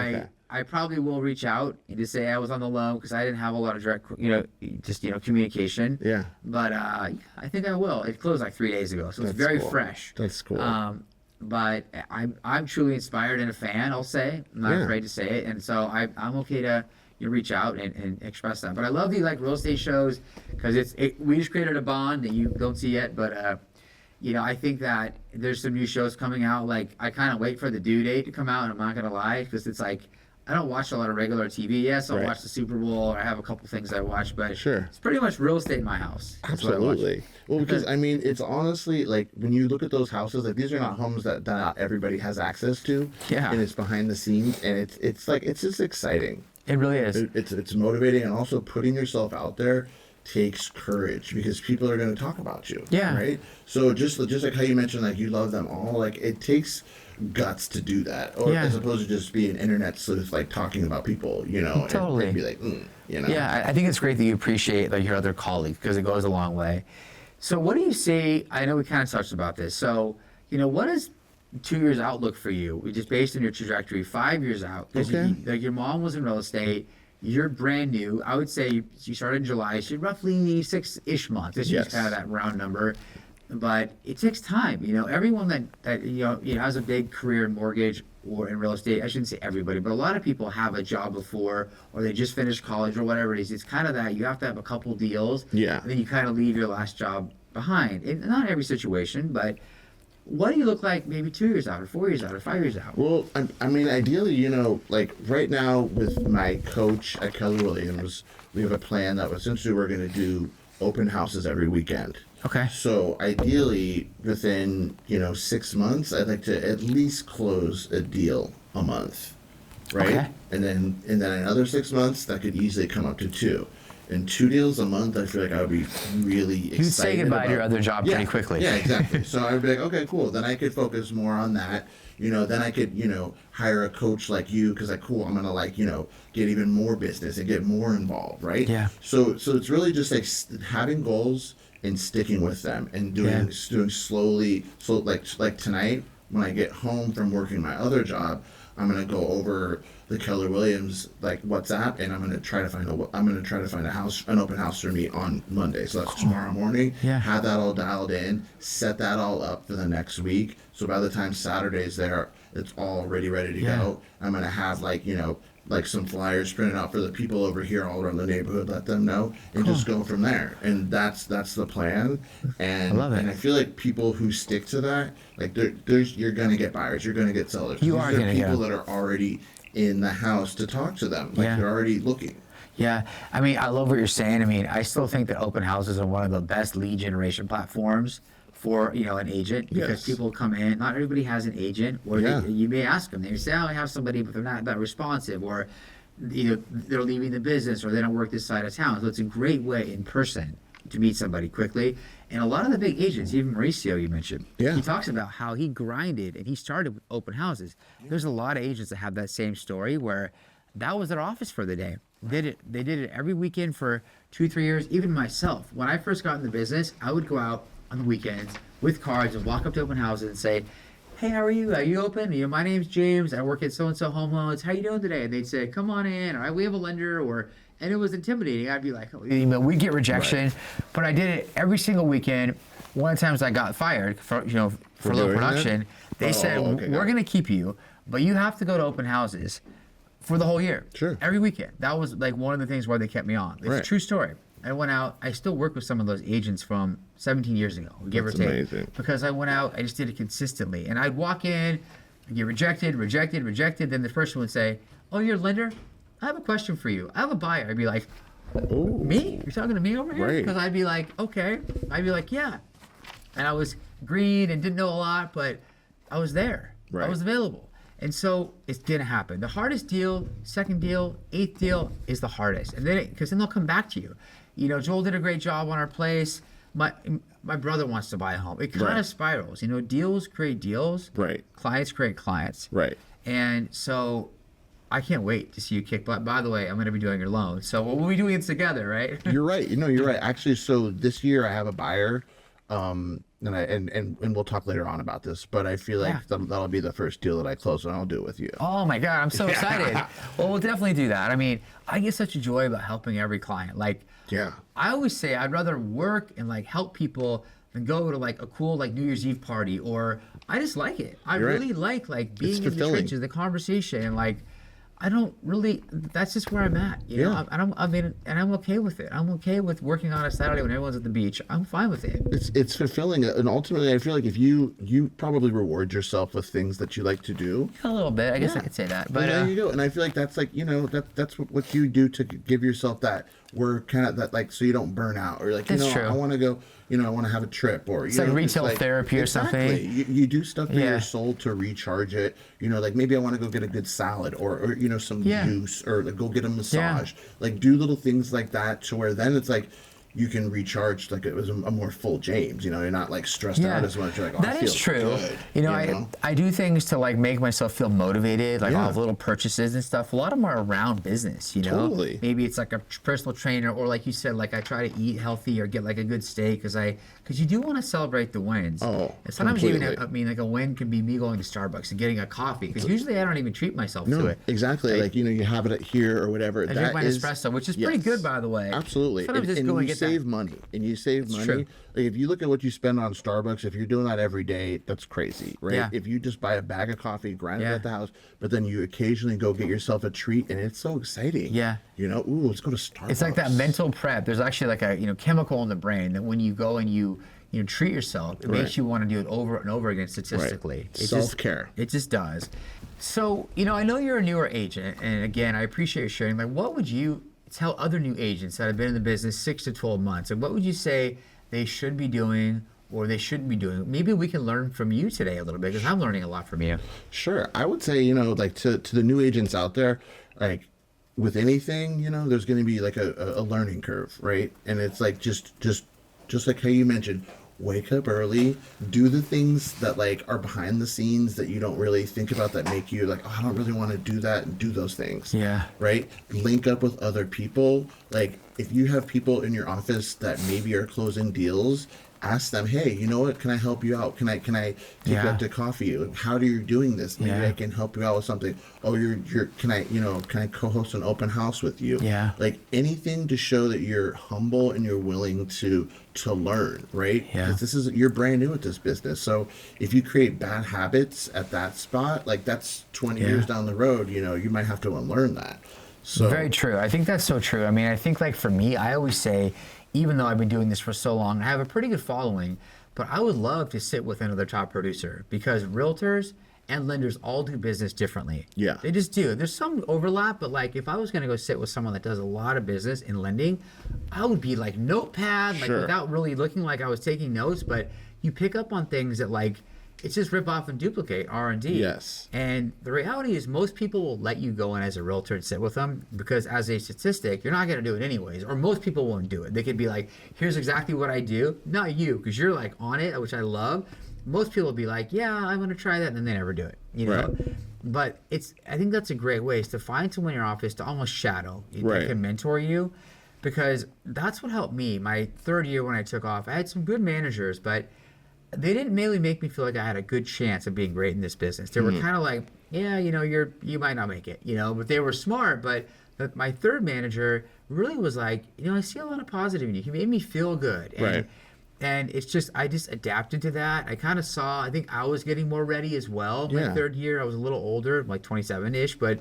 I probably will reach out and just say I was on the loan, because I didn't have a lot of direct, communication. Yeah. But I think I will. It closed like 3 days ago, so it's very fresh. That's cool. But I'm truly inspired and a fan, I'll say. I'm not afraid to say it. And so I'm okay to reach out and express that. But I love the like real estate shows, because we just created a bond that you don't see yet. But I think that there's some new shows coming out. Like, I kind of wait for the due date to come out, and I'm not gonna lie, because it's like, I don't watch a lot of regular TV. Yes, I'll watch the Super Bowl, or I have a couple things I watch, but it's pretty much real estate in my house. That's Absolutely. Well, because I mean, it's honestly like, when you look at those houses, like, these are not homes that not everybody has access to. Yeah. And it's behind the scenes, and it's like, it's just exciting. It really is. It's motivating, and also putting yourself out there takes courage, because people are going to talk about you. Yeah. Right. So just like how you mentioned, like, you love them all. Like, it takes guts to do that, or as opposed to just be an internet sleuth, like, talking about people, Totally. and be like, Yeah, I think it's great that you appreciate like your other colleagues, because it goes a long way. So what do you say? I know we kind of touched about this. So what is 2 years outlook for you? Just based on your trajectory, 5 years out, because like, your mom was in real estate. You're brand new. I would say you started in July, so you're roughly 6-ish months. This is kind of that round number. But it takes time. Everyone that has a big career in mortgage or in real estate, I shouldn't say everybody, but a lot of people have a job before, or they just finished college, or whatever it is. It's kind of that you have to have a couple deals, and then you kind of leave your last job behind. And not every situation, but what do you look like maybe 2 years out, or 4 years out, or 5 years out? Well, I mean, ideally, like right now with my coach at Keller Williams, we have a plan that essentially we're going to do open houses every weekend. Okay. So ideally, within 6 months, I'd like to at least close a deal a month, right? Okay. And then another 6 months, that could easily come up to 2. And 2 deals a month, I feel like I would be really excited. You'd say goodbye to your other job pretty quickly. Yeah, exactly. So I would be like, okay, cool. Then I could focus more on that. Then I could, hire a coach like you, because cool, I'm going to get even more business and get more involved, right? Yeah. So it's really just like having goals and sticking with them, and doing slowly. So like tonight, when I get home from working my other job, I'm gonna go over the Keller Williams WhatsApp, and I'm gonna try to find an open house for me on Monday. So that's tomorrow morning. Yeah. Have that all dialed in, set that all up for the next week. So by the time Saturday's there, it's all ready to go. I'm going to have like some flyers printed out for the people over here all around the neighborhood, let them know, and just go from there. And that's the plan. And I love it. And I feel like people who stick to that, like you're gonna get buyers, you're gonna get sellers. You These are gonna people get that are already in the house to talk to them. Like they're already looking. Yeah, I mean, I love what you're saying. I mean, I still think that open houses are one of the best lead generation platforms for an agent, because people come in. Not everybody has an agent, or you may ask them. They say, "Oh, I have somebody, but they're not that responsive," or they're leaving the business, or they don't work this side of town. So it's a great way in person to meet somebody quickly. And a lot of the big agents, even Mauricio, you mentioned, he talks about how he grinded and he started with open houses. There's a lot of agents that have that same story where that was their office for the day. They did it every weekend for 2-3 years. Even myself, when I first got in the business, I would go out on the weekends with cards and walk up to open houses and say, "Hey, how are you? Are you open? My name's James. I work at so-and-so Home Loans. How you doing today?" And they'd say, "Come on in," or "We have a lender," and it was intimidating. I'd be like, we get rejection, but I did it every single weekend. One of the times I got fired for low production. They said, "We're going to keep you, but you have to go to open houses for the whole year." Sure. Every weekend. That was like one of the things why they kept me on. It's a true story. I went out. I still work with some of those agents from 17 years ago, give or take. Amazing. Because I went out, I just did it consistently. And I'd walk in, I'd get rejected. Then the person would say, "Oh, you're a lender? I have a question for you. I have a buyer." I'd be like, "Me? You're talking to me over here?" Because I'd be like, "Okay." I'd be like, "Yeah." And I was green and didn't know a lot, but I was there. I was available. And so it didn't happen. The hardest deal, second deal, eighth deal is the hardest. And then, because then they'll come back to you. Joel did a great job on our place. My brother wants to buy a home. It kind of spirals. Deals create deals. Right. Clients create clients. Right. And so I can't wait to see you kick butt. By the way, I'm going to be doing your loan. So we'll be doing it together, right? You're right. You're right. Actually, so this year I have a buyer. And we'll talk later on about this, but I feel like that'll be the first deal that I close, and I'll do it with you. Oh my God, I'm so excited. Well, we'll definitely do that. I mean, I get such a joy about helping every client. I always say I'd rather work and help people than go to a cool New Year's Eve party, or I just like it. I really like being in the trenches, the conversation, and I don't really. That's just where I'm at. And I'm okay with it. I'm okay with working on a Saturday when everyone's at the beach. I'm fine with it. It's fulfilling, and ultimately, I feel like if you probably reward yourself with things that you like to do. A little bit, I guess I could say that. But there you go. And I feel like that's that's what you do to give yourself that work, kind of that so you don't burn out, or true. I want to go. I want to have a trip, or it's retail therapy or something. You do stuff for your soul to recharge it. Maybe I want to go get a good salad, or some juice, or go get a massage. Do little things like that, to where then it's you can recharge it was a more full James. You're not stressed out as much. You're I that feel is true. Good, I do things to make myself feel motivated. I'll have little purchases and stuff. A lot of them are around business. Totally. Maybe it's a personal trainer, or like you said, I try to eat healthy or get a good steak, because you do want to celebrate the wins. Oh, and sometimes completely. even a win can be me going to Starbucks and getting a coffee, because usually I don't even treat myself to it. Exactly. You have it here or whatever. I drink my espresso, which is pretty good, by the way. Absolutely. Sometimes just go and get save money. And you save money. True. If you look at what you spend on Starbucks, if you're doing that every day, that's crazy, right? Yeah. If you just buy a bag of coffee, grind it at the house, but then you occasionally go get yourself a treat, and it's so exciting. Yeah. Ooh, let's go to Starbucks. It's like that mental prep. There's actually a chemical in the brain that when you go and you treat yourself, it makes you want to do it over and over again statistically. Right. Self-care. It just does. So, I know you're a newer agent, and again, I appreciate you sharing. What would you tell other new agents that have been in the business 6 to 12 months, and what would you say they should be doing or they shouldn't be doing? Maybe we can learn from you today a little bit, because I'm learning a lot from you. Sure. I would say, to the new agents out there, with anything, there's going to be a learning curve, right? And it's just like how you mentioned, wake up early, do the things that are behind the scenes that you don't really think about, that make you I don't really want to do that, and do those things. Yeah. Right? Link up with other people. If you have people in your office that maybe are closing deals, ask them, hey, you know what? Can I help you out? Can I take you out to coffee? How are you doing this? Maybe I can help you out with something. Oh, can I co-host an open house with you? Yeah. Like anything to show that you're humble and you're willing to learn, right? Yeah. Because you're brand new at this business. So if you create bad habits at that spot, like that's 20 years down the road, you might have to unlearn that. So Very true. I think that's so true. I mean, I think like for me, I always say, even though I've been doing this for so long, I have a pretty good following, but I would love to sit with another top producer because realtors and lenders all do business differently. Yeah. They just do. There's some overlap, but like if I was going to go sit with someone that does a lot of business in lending, I would be like notepad, like without really looking like I was taking notes, but you pick up on things that like, it's just rip off and duplicate R&D. Yes. And the reality is most people will let you go in as a realtor and sit with them because as a statistic, you're not going to do it anyways. Or most people won't do it. They could be like, here's exactly what I do. Not you, because you're like on it, which I love. Most people will be like, yeah, I'm going to try that. And then they never do it, Right. But I think that's a great way is to find someone in your office to almost shadow. That can mentor you because that's what helped me. My third year when I took off, I had some good managers, but they didn't really make me feel like I had a good chance of being great in this business. They were kind of like, yeah, you might not make it, but they were smart. But my third manager really was like, I see a lot of positive in you. He made me feel good. And it's just, I just adapted to that. I kind of saw, I think I was getting more ready as well. My third year, I was a little older, like 27-ish. But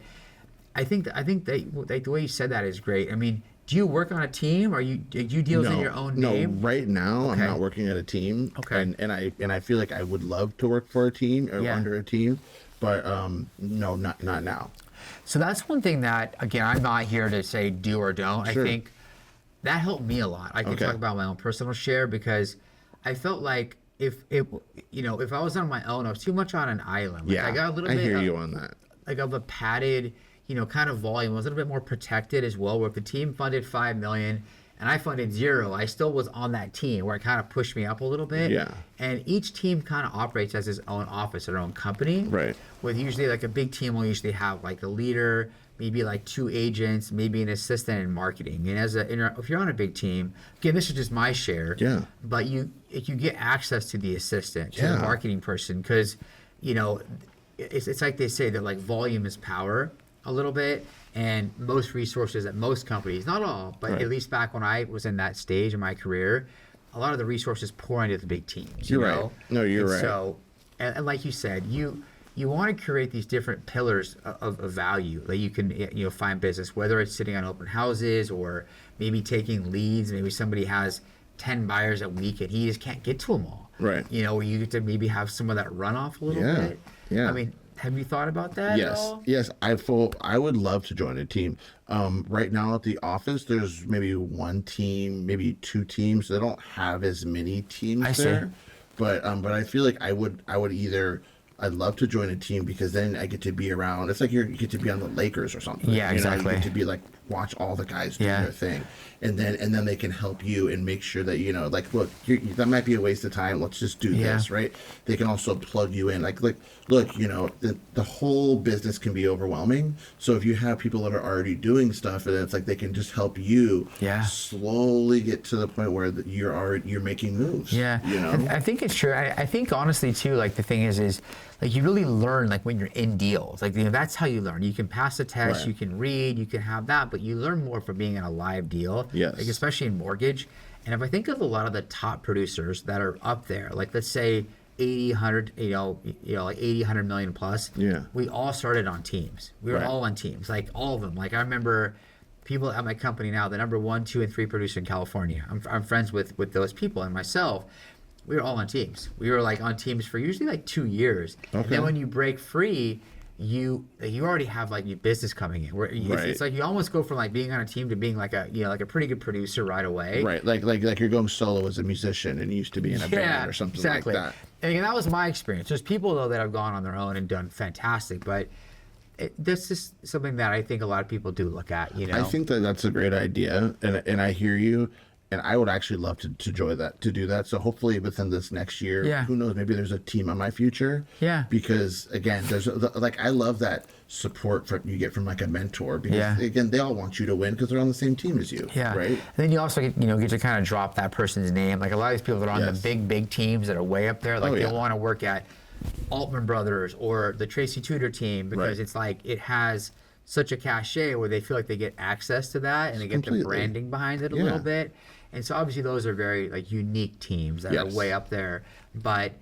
I think the way you said that is great. I mean, do you work on a team, or do you deal in your own name? No, right now I'm not working at a team. Okay. And I feel like I would love to work for a team or under a team, but no, not now. So that's one thing that, again, I'm not here to say do or don't. Sure. I think that helped me a lot. I can talk about my own personal share because I felt like if I was on my own, I was too much on an island. Like, I got a little bit. I hear you on that. Like of a padded, kind of volume. I was a little bit more protected as well. Where if the team funded $5 million and I funded $0, I still was on that team where it kind of pushed me up a little bit. Yeah. And each team kind of operates as its own office, their own company. Right. With usually like a big team will usually have like a leader, maybe like 2 agents, maybe an assistant in marketing. And if you're on a big team, again, this is just my share. Yeah. But you get access to the assistant, to the marketing person, because it's like they say that like volume is power a little bit, and most resources at most companies, not all, but at least back when I was in that stage in my career, a lot of the resources pour into the big teams. You're right. No, you're right. So, and like you said, you want to create these different pillars of value that you can find business, whether it's sitting on open houses or maybe taking leads. Maybe somebody has 10 buyers a week and he just can't get to them all. Right. Where you get to maybe have some of that runoff a little bit. Yeah. I mean, have you thought about that at all? Yes. I would love to join a team. Right now at the office, there's maybe 1 team, maybe 2 teams. They don't have as many teams there. But I feel like I'd love to join a team because then I get to be around. It's like you get to be on the Lakers or something. Yeah, exactly. You get to be like watch all the guys do their thing, and then they can help you and make sure that like, look, that might be a waste of time. Let's just do this, right? They can also plug you in. Like look, the whole business can be overwhelming. So if you have people that are already doing stuff, and it's like they can just help you slowly get to the point where you're making moves. Yeah, I think it's true. I think honestly too, like the thing is like you really learn like when you're in deals. Like that's how you learn. You can pass a test, you can read, you can have that, but you learn more from being in a live deal. Yes. Like especially in mortgage. And if I think of a lot of the top producers that are up there, like let's say 80, 100, like 80, 100 million plus. Yeah. We all started on teams. We were all on teams, like all of them. Like I remember people at my company now, the number 1, 2, and 3 producer in California. I'm friends with those people and myself. We were all on teams. We were like on teams for usually like 2 years. Okay. And then when you break free, you already have like your business coming in. Where it's like you almost go from like being on a team to being like a like a pretty good producer right away. Right, like you're going solo as a musician and you used to be in a band or something like that. And that was my experience. There's people though that have gone on their own and done fantastic, but this is something that I think a lot of people do look at. I think that's a great idea, and I hear you. And I would actually love to do that. So hopefully within this next year, Yeah. who knows, maybe there's a team on my future. Yeah. Because again, like I love that support you get from like a mentor, because again, they all want you to win because they're on the same team as you. Yeah. Right. And then you also get to kind of drop that person's name. Like a lot of these people that are on the big teams that are way up there, like they want to work at Altman Brothers or the Tracy Tudor team, because it's like it has such a cachet where they feel like they get access to that and they get the branding behind it a little bit. And so obviously those are very like unique teams that are way up there. But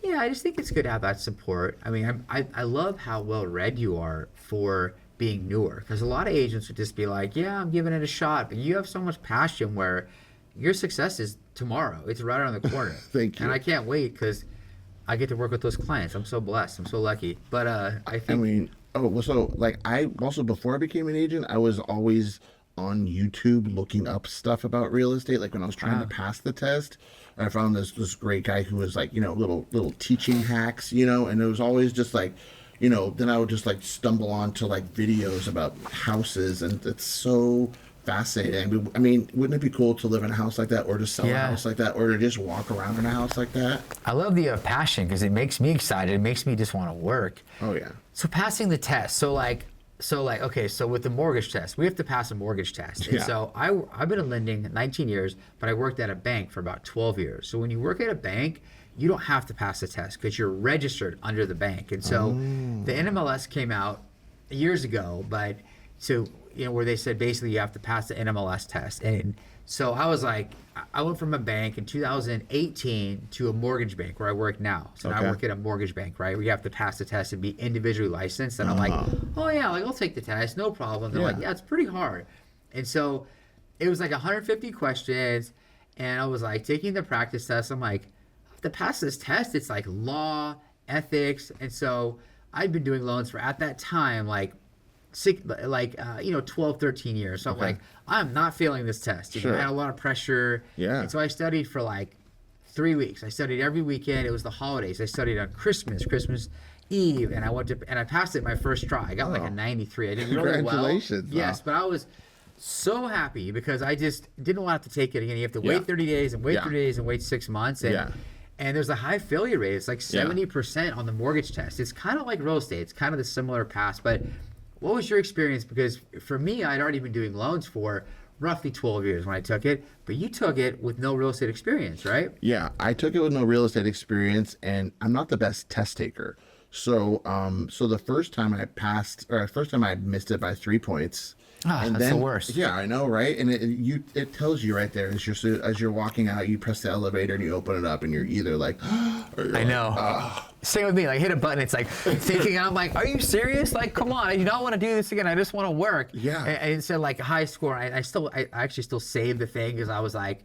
yeah, I just think it's good to have that support. I mean, I love how well read you are for being newer, because a lot of agents would just be like, yeah, I'm giving it a shot. But you have so much passion where your success is tomorrow. It's right around the corner. Thank you. And I can't wait because I get to work with those clients. I'm so blessed. I'm so lucky. But I think... so like I also, before I became an agent, I was always on YouTube looking up stuff about real estate. Like when I was trying to pass the test, I found this great guy who was like, little teaching hacks, and it was always just like, then I would just like stumble onto like videos about houses, and it's so fascinating. I mean, wouldn't it be cool to live in a house like that, or to sell a house like that, or to just walk around in a house like that? I love the passion, because it makes me excited. It makes me just want to work. Oh yeah. So passing the test. So with the mortgage test, we have to pass a mortgage test. And so I've been in lending 19 years, but I worked at a bank for about 12 years. So when you work at a bank, you don't have to pass the test because you're registered under the bank. And so the NMLS came out years ago, but so where they said basically you have to pass the NMLS test. And so I was like, I went from a bank in 2018 to a mortgage bank where I work now. So now I work at a mortgage bank, right? Where you have to pass the test and be individually licensed. And I'm like, oh yeah, like I'll take the test, no problem. They're like, yeah, it's pretty hard. And so it was like 150 questions, and I was like taking the practice test. I'm like, I have to pass this test. It's like law, ethics. And so I'd been doing loans for, at that time, 12, 13 years. So I'm like, I'm not failing this test. I had a lot of pressure. Yeah. And so I studied for like 3 weeks. I studied every weekend. It was the holidays. I studied on Christmas Eve, and I passed it my first try. I got like a 93. I did really well. Congratulations. Yes, but I was so happy because I just didn't want to take it again. You have to wait 30 days and wait 30 days and wait 6 months. And there's a high failure rate. It's like 70% on the mortgage test. It's kind of like real estate. It's kind of the similar pass. But what was your experience? Because for me, I'd already been doing loans for roughly 12 years when I took it, but you took it with no real estate experience, right? Yeah, I took it with no real estate experience, and I'm not the best test taker. So, the first time I missed it by 3 points. And that's the worst. Yeah, I know, right? And it tells you right there as you're walking out, you press the elevator and you open it up, and you're either like, or you're I know. Same with me. Like hit a button, it's like thinking. I'm like, are you serious? Like, come on! I do not want to do this again. I just want to work. Yeah. And it said like high score. I actually still saved the thing because I was like,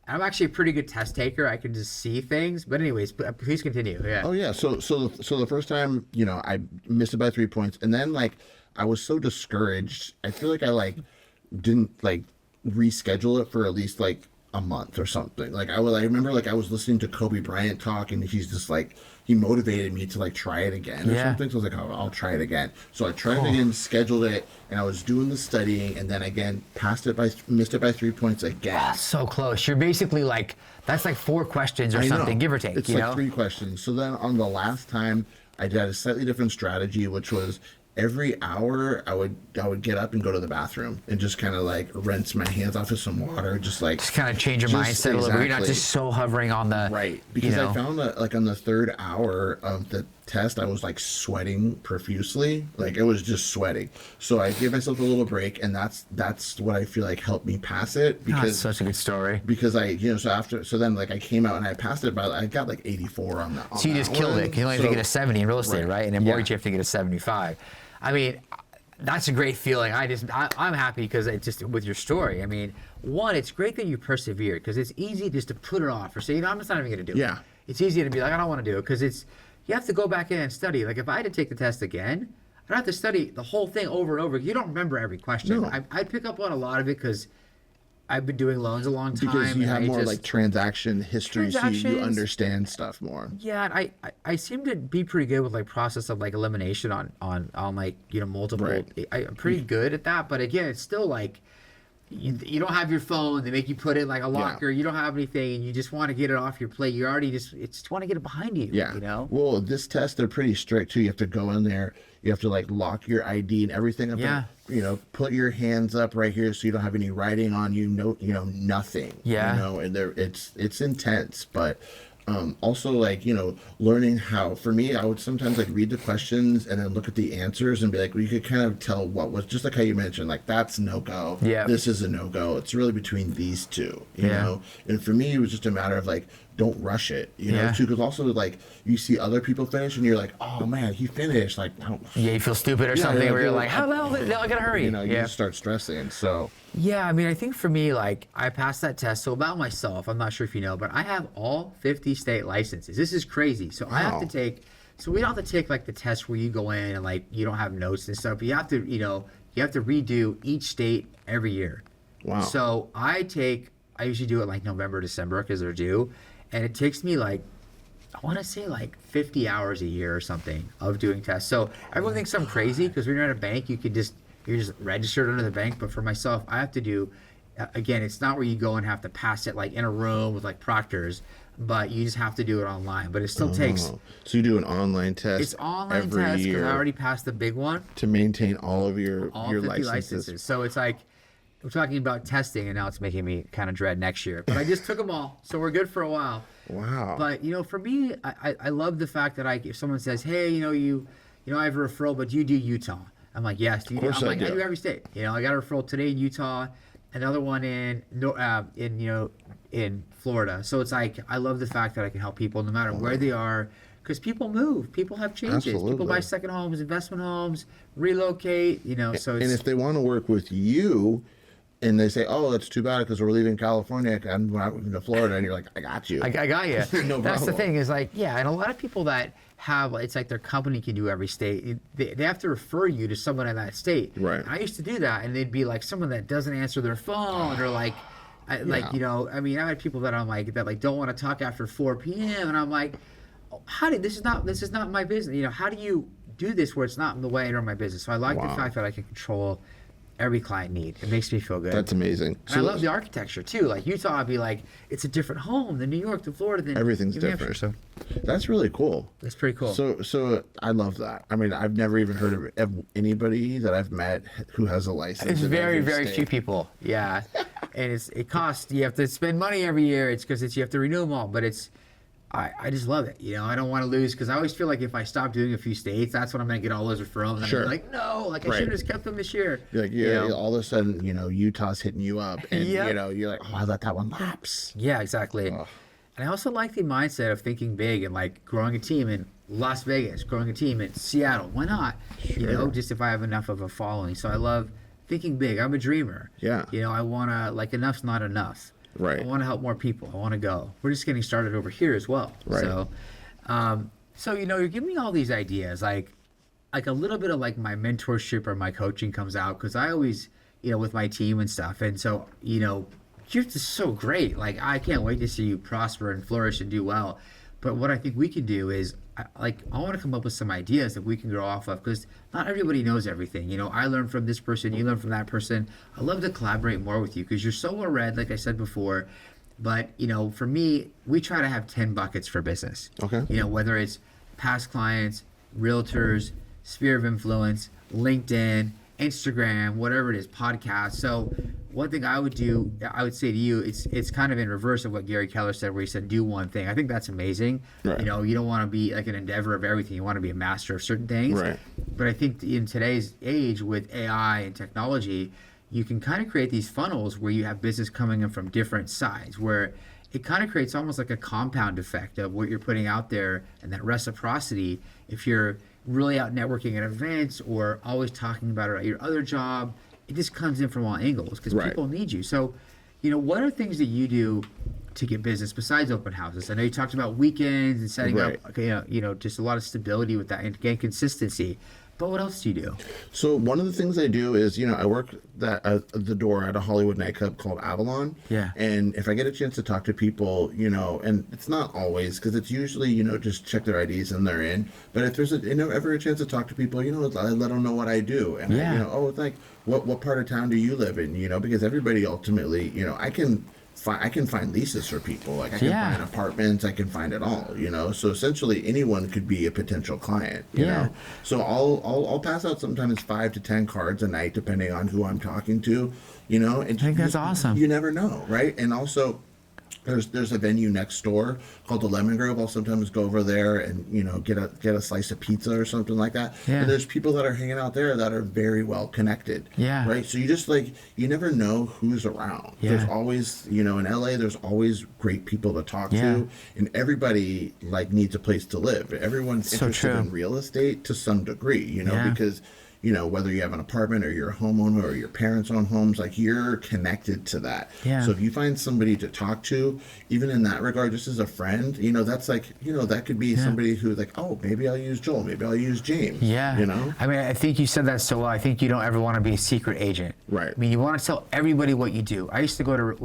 I'm actually a pretty good test taker. I can just see things. But anyways, please continue. Yeah. Oh yeah. So the first time, I missed it by 3 points, and then I was so discouraged. I feel like I didn't reschedule it for at least a month or something. I remember I was listening to Kobe Bryant talk, and he's just he motivated me to try it again or something. So I was like, oh, I'll try it again. So I tried it again, scheduled it, and I was doing the studying, and then again missed it by 3 points again. So close. You're basically that's 4 questions or something, give or take. It's 3 questions. So then on the last time, I did a slightly different strategy, which was every hour I would get up and go to the bathroom and just kind of rinse my hands off with some water, just kind of change your mindset a little bit. You're not just so hovering on the right, because I found that on the 3rd hour of the test I was so profusely, it was just sweating. So I gave myself a little break, and that's what I feel helped me pass it, because that's such a good story. Because so then I came out and I passed it, but I got 84 on that. So you just killed it. You only have to get a 70 in real estate, right? And in mortgage you have to get a 75. I mean, that's a great feeling. I'm happy because it's just with your story. I mean, one, it's great that you persevered, because it's easy just to put it off or say, I'm just not even going to do it. Yeah. It's easy to be like, I don't want to do it, because you have to go back in and study. If I had to take the test again, I'd have to study the whole thing over and over. You don't remember every question. No. I'd pick up on a lot of it because I've been doing loans a long time. Because you have more transaction history, so you understand stuff more. Yeah, and I seem to be pretty good with process of elimination on multiple. Right. I'm pretty good at that, but again, it's still you don't have your phone. They make you put it in like a locker. You don't have anything, and you just want to get it off your plate. You already just want to get it behind you. Yeah. You know. Well, this test, they're pretty strict too. You have to go in there. You have to like lock your ID and everything up. Yeah. You know, put your hands up right here so you don't have any writing on you. No, you know, nothing. Yeah. You know, and it's intense, but also like, you know, learning how, for me, I would sometimes like read the questions and then look at the answers and be like, well, you could kind of tell what was, just like how you mentioned, like that's no go. Yeah. This is a no go. It's really between these two, you Yeah. know? And for me, it was just a matter of like, don't rush it, you know, Yeah. too. Because also like you see other people finish and you're like, oh man, he finished. Like, oh, Yeah, you feel stupid or Yeah, something yeah, where you're yeah. like, how the hell? Now I gotta hurry. you know, you yeah. just start stressing. So Yeah, I mean, I think for me, like, I passed that test. So about myself, I'm not sure if you know, but I have all 50 state licenses. This is crazy. So I have to Wow. take, so we don't have to take like the test where you go in and like you don't have notes and stuff. But you have to, you know, you have to redo each state every year. wow. So I usually do it like November, December because they're due, and it takes me like, I want to say like 50 hours a year or something of doing tests. So everyone thinks I'm crazy because when you're at a bank, you're just registered under the bank. But for myself, I have to do, again, it's not where you go and have to pass it like in a room with like proctors, but you just have to do it online. But it still takes, Oh. So you do an online test. it's online every test because year I already passed the big one. to maintain all of your 50 licenses. So it's like, we're talking about testing and now it's making me kind of dread next year. But I just took them all. So we're good for a while. Wow. But, you know, for me, I love the fact that if someone says, hey, you know, I have a referral, but do you do Utah? I'm like, yes. Do you Of course I'm I like, I do. do every state. You know, I got a referral today in Utah, another one in Florida. So it's like, I love the fact that I can help people no matter where they are. Because people move, people have changes. People Absolutely. buy second homes, investment homes, relocate. You know, so it's And if they want to work with you, and they say, "Oh, it's too bad because we're leaving California and we're moving to Florida," and you're like, "I got you." I got you. No That's the problem. thing is like, yeah, and a lot of people that have, it's like their company can do every state. They have to refer you to someone in that state. Right. And I used to do that, and they'd be like someone that doesn't answer their phone or like, Yeah. you know, I mean, I had people that I'm like that like don't want to talk after 4 p.m. and I'm like, this is not my business. You know, how do you do this where it's not in the way or my business? So I like the Wow. fact that I can control every client need. It makes me feel good. That's amazing. And I love the architecture too. Like Utah, I'd be like, it's a different home than New York, than Florida, than Everything's New Hampshire. different. So That's really cool. it's pretty cool. So I love that. I mean, I've never even heard of anybody that I've met who has a license. it's in very, every very state. few people. Yeah, and it costs. You have to spend money every year. It's because you have to renew them all. But I just love it. You know, I don't want to lose because I always feel like if I stop doing a few states, that's when I'm gonna get all those referrals. And Sure. I'm like, no, like I Right. should have just kept them this year. You're like, You know? all of a sudden, you know, Utah's hitting you up, and Yep. you know, you're like, oh, I let that one lapse. Yeah, exactly. Ugh. And I also like the mindset of thinking big and like growing a team in Las Vegas, growing a team in Seattle. Why not? You know, Sure. just if I have enough of a following. So I love thinking big. I'm a dreamer. Yeah. You know, I want to, like, enough's not enough. Right. I want to help more people. I want to go. We're just getting started over here as well. Right. So you know, you're giving me all these ideas, like a little bit of like my mentorship or my coaching comes out because I always, you know, with my team and stuff. And so, you know, you're just so great. Like I can't wait to see you prosper and flourish and do well. But what I think we can do is, I want to come up with some ideas that we can grow off of because not everybody knows everything. You know, I learn from this person, you learn from that person. I love to collaborate more with you because you're so well read, like I said before. But, you know, for me, we try to have 10 buckets for business. Okay. You know, whether it's past clients, realtors, sphere of influence, LinkedIn, Instagram, whatever it is, podcasts. So one thing I would say to you, it's kind of in reverse of what Gary Keller said, where he said, do one thing. I think that's amazing. Right. You know, you don't want to be like an endeavor of everything. You want to be a master of certain things. Right. But I think in today's age with AI and technology, you can kind of create these funnels where you have business coming in from different sides, where it kind of creates almost like a compound effect of what you're putting out there and that reciprocity. If you're really out networking at events or always talking about it at your other job, it just comes in from all angles because Right. people need you. So, you know, what are things that you do to get business besides open houses? I know you talked about weekends and setting Right. up, you know, just a lot of stability with that and again, consistency. But what else do you do? So one of the things I do is, I work the door at a Hollywood nightclub called Avalon. Yeah. And if I get a chance to talk to people, and it's not always, because it's usually, just check their IDs and they're in. But if there's ever a chance to talk to people, I let them know what I do. And Yeah. it's like, what part of town do you live in? Because everybody ultimately, I can find leases for people. Like I can Yeah. find apartments. I can find it all. So essentially anyone could be a potential client. You Yeah. know. So I'll pass out sometimes 5 to 10 cards a night depending on who I'm talking to. And I think that's awesome. You never know, right? And also, there's a venue next door called the Lemon Grove. I'll sometimes go over there and get a slice of pizza or something like that. Yeah. And there's people that are hanging out there that are very well connected. Yeah. Right. So you just you never know who's around. Yeah. There's always in LA there's always great people to talk Yeah. to, and everybody needs a place to live. Everyone's So interested true. in real estate to some degree. Yeah. Because whether you have an apartment or you're a homeowner or your parents own homes, you're connected to that. Yeah. So if you find somebody to talk to, even in that regard, just as a friend, that's that could be somebody who oh, maybe I'll use Joel, maybe I'll use James. Yeah. I mean, I think you said that so well. I think you don't ever want to be a secret agent. Right. I mean, you want to tell everybody what you do. I used to go to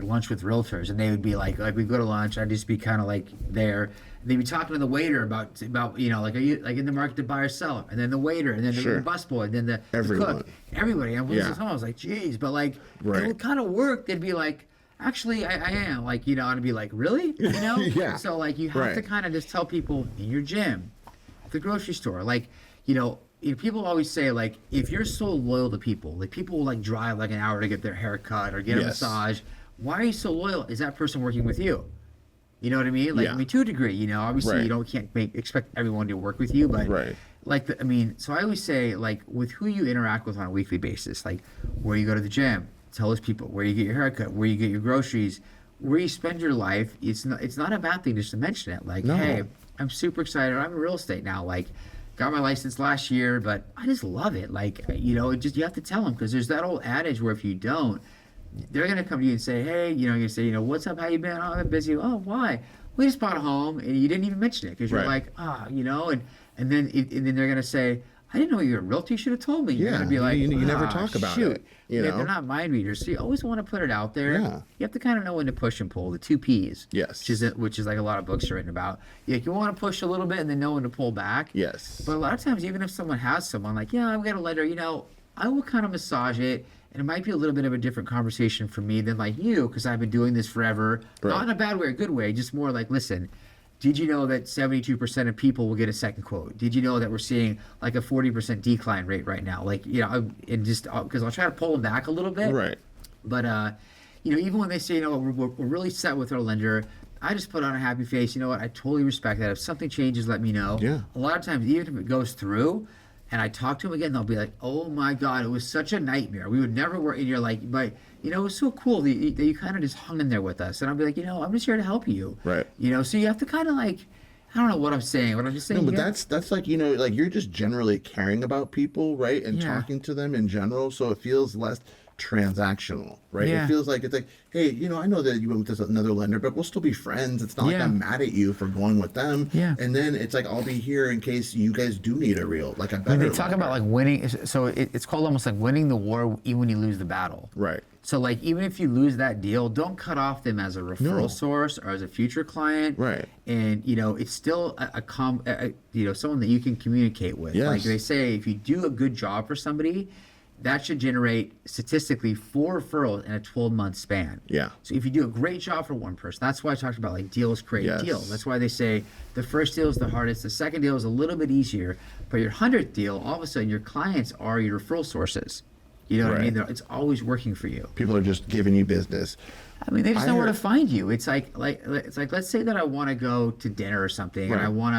lunch with realtors, and they would be like we'd go to lunch. I'd just be kind of there. They'd be talking to the waiter about are you in the market to buy or sell, and then the waiter, and then the Sure. busboy, and then the Everyone. cook, everybody. And Yeah. I was like, geez, but Right. it would kind of work. They'd be like, actually, I am and I'd be like, really, Yeah. So you have to Right. kind of just tell people in your gym, at the grocery store, people always say if you're so loyal to people, people will drive an hour to get their hair cut or get a Yes. massage. Why are you so loyal? Is that person working with you? You know what I mean? Yeah. To a degree, obviously Right. can't expect everyone to work with you, but Right. so I always say with who you interact with on a weekly basis, where you go to the gym, tell those people where you get your haircut, where you get your groceries, where you spend your life. It's not a bad thing just to mention it. No. Hey, I'm super excited. I'm in real estate now. Got my license last year, but I just love it. You have to tell them, because there's that old adage where if you don't, they're gonna come to you and say, hey, you say, what's up? How you been? Oh, I've been busy. Oh, why? We just bought a home, and you didn't even mention it because you're Right. and then they're gonna say, I didn't know you were a realtor. You should have told me. You're Yeah, gonna be like, you never "Ah, talk about shoot." it, you Yeah, know? they're not mind readers, so you always want to put it out there. Yeah. You have to kind of know when to push and pull, the 2 Ps. Yes. Which is a lot of books are written about. You want to push a little bit and then know when to pull back. Yes. But a lot of times, even if someone has someone I've got a letter, I will kind of massage it, and it might be a little bit of a different conversation for me than you, because I've been doing this forever. Right. Not in a bad way, a good way, just more listen, did you know that 72% of people will get a second quote? Did you know that we're seeing a 40% decline rate right now? And just because I'll try to pull them back a little bit. Right. But even when they say, we're really set with our lender, I just put on a happy face. You know what? I totally respect that. If something changes, let me know. Yeah. A lot of times, even if it goes through, and I talk to them again, they'll be like, "Oh my God, it was such a nightmare. We would never work." And you're like, "But it was so cool that you kind of just hung in there with us." And I'll be like, "I'm just here to help you." Right. So you have to kind of I don't know what I'm saying, but I'm just saying. No, but that's you're just generally caring about people, right? And Yeah. talking to them in general, so it feels less transactional, right? Yeah. It feels like it's hey, I know that you went with this another lender, but we'll still be friends. It's not Yeah. I'm mad at you for going with them. Yeah. And then it's I'll be here in case you guys do need a real, a better When they talk lender. about winning, so it's called almost winning the war even when you lose the battle. Right. So even if you lose that deal, don't cut off them as a referral No. source or as a future client. Right. And it's still someone that you can communicate with. Yes. They say, if you do a good job for somebody, that should generate statistically 4 referrals in a 12-month span. Yeah. So if you do a great job for one person, that's why I talked about deals create Yes. deals. That's why they say the first deal is the hardest, the second deal is a little bit easier, but your 100th deal, all of a sudden your clients are your referral sources. You know what I Right. mean? It's always working for you. People are just giving you business. I mean, they just I know where to heard- find you. It's let's say that I want to go to dinner or something, and I Right. want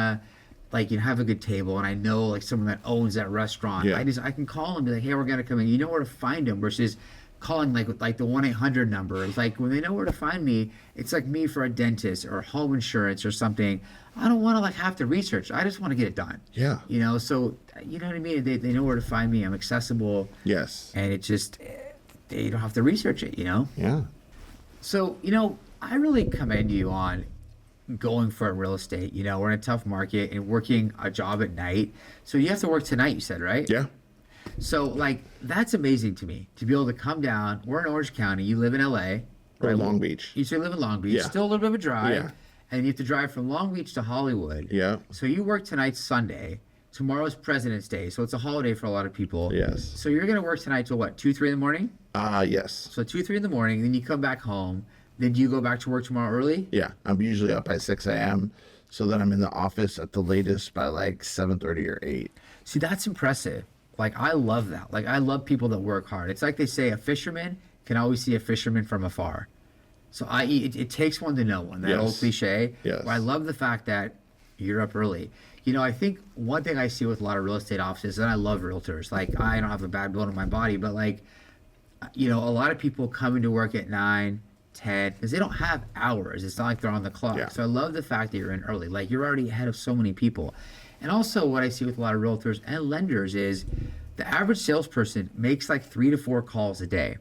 to have a good table, and I know someone that owns that restaurant. Yeah. I can call them and be like, hey, we're gonna come in. You know where to find them, versus calling with the 1-800 number. It's when they know where to find me, it's like me for a dentist or home insurance or something. I don't want to have to research. I just want to get it done. Yeah. So you know what I mean? They know where to find me. I'm accessible. Yes. And it just they don't have to research it. Yeah. So, I really commend you on going for it in real estate. You know, we're in a tough market and working a job at night. So you have to work tonight, you said, right? Yeah. So like that's amazing to me to be able to come down. We're in Orange County. You live in LA. Or Long Beach. You still live in Long Beach. Yeah. Still a little bit of a drive. Yeah. And you have to drive from Long Beach to Hollywood. Yeah. So you work tonight, Sunday. Tomorrow's President's Day, so it's a holiday for a lot of people. Yes. So you're gonna work tonight till what? 2, 3 in the morning. Yes. So 2, 3 in the morning. Then you come back home. Then do you go back to work tomorrow early? Yeah. I'm usually up by 6 a.m. so that I'm in the office at the latest by like 7:30 or 8. See, that's impressive. Like I love that. Like I love people that work hard. It's like they say, a fisherman can always see a fisherman from afar. So it takes one to know one. That old Yes. cliche. Yes. Where I love the fact that you're up early. You know, I think one thing I see with a lot of real estate offices, and I love realtors. Like I don't have a bad bone in my body, but like, you know, a lot of people come into work at 9, 10 because they don't have hours. It's not like they're on the clock. Yeah. So I love the fact that you're in early. Like you're already ahead of so many people. And also what I see with a lot of realtors and lenders is the average salesperson makes like 3 to 4 calls a day.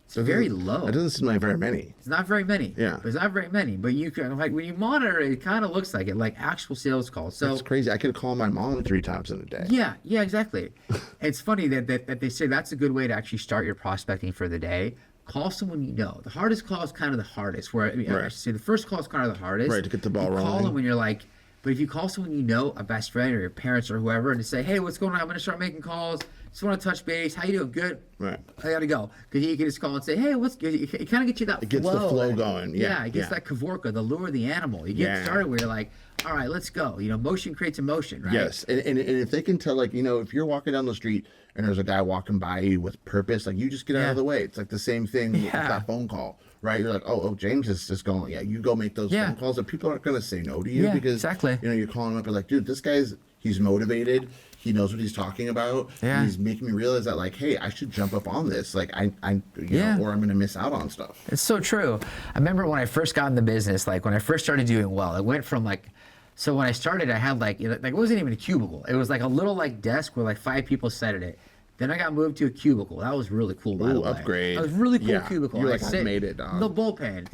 It's very low. It doesn't seem like very many. It's not very many. Yeah. It's not very many. But you can, like, when you monitor it, it kind of looks like it, like actual sales calls. So It's crazy. I could call my mom 3 times in a day. yeah, exactly. It's funny that they say that's a good way to actually start your prospecting for the day. Call someone you know. The hardest call is kind of the hardest. Where I should Right. say the first call is kind of the hardest. Right, to get the ball you Call rolling. them when you're like, but if you call someone you know, a best friend or your parents or whoever, and to say, hey, what's going on? I'm going to start making calls. Just want to touch base. How you doing? Good. Right. I gotta go. Because you can just call and say, hey, what's good? It kind of gets you that It gets flow. the flow going. Yeah. It gets that Kavorka, the lure of the animal. You get Yeah. started where you're like, all right, let's go. You know, motion creates emotion, right? Yes, and if they can tell, like, you know, if you're walking down the street and there's a guy walking by you with purpose, like, you just get out Yeah. of the way. It's like the same thing with Yeah. that phone call, right? You're like, oh, James is just going, yeah, you go make those Yeah. phone calls, and people aren't going to say no to you Yeah, because, exactly. you know, you're calling him up, you're like, dude, this guy's, he's motivated. He knows what he's talking about. Yeah. He's making me realize that, like, hey, I should jump up on this. Like, you Yeah. know, or I'm going to miss out on stuff. It's so true. I remember when I first got in the business, like when I first started doing well, it went from like, so when I started, I had like it wasn't even a cubicle. It was like a little like desk where like 5 people sat at it. Then I got moved to a cubicle. That was really cool, by the Ooh, way. upgrade. That was really cool Yeah. cubicle. You're I like, I made it, dog. The bullpen.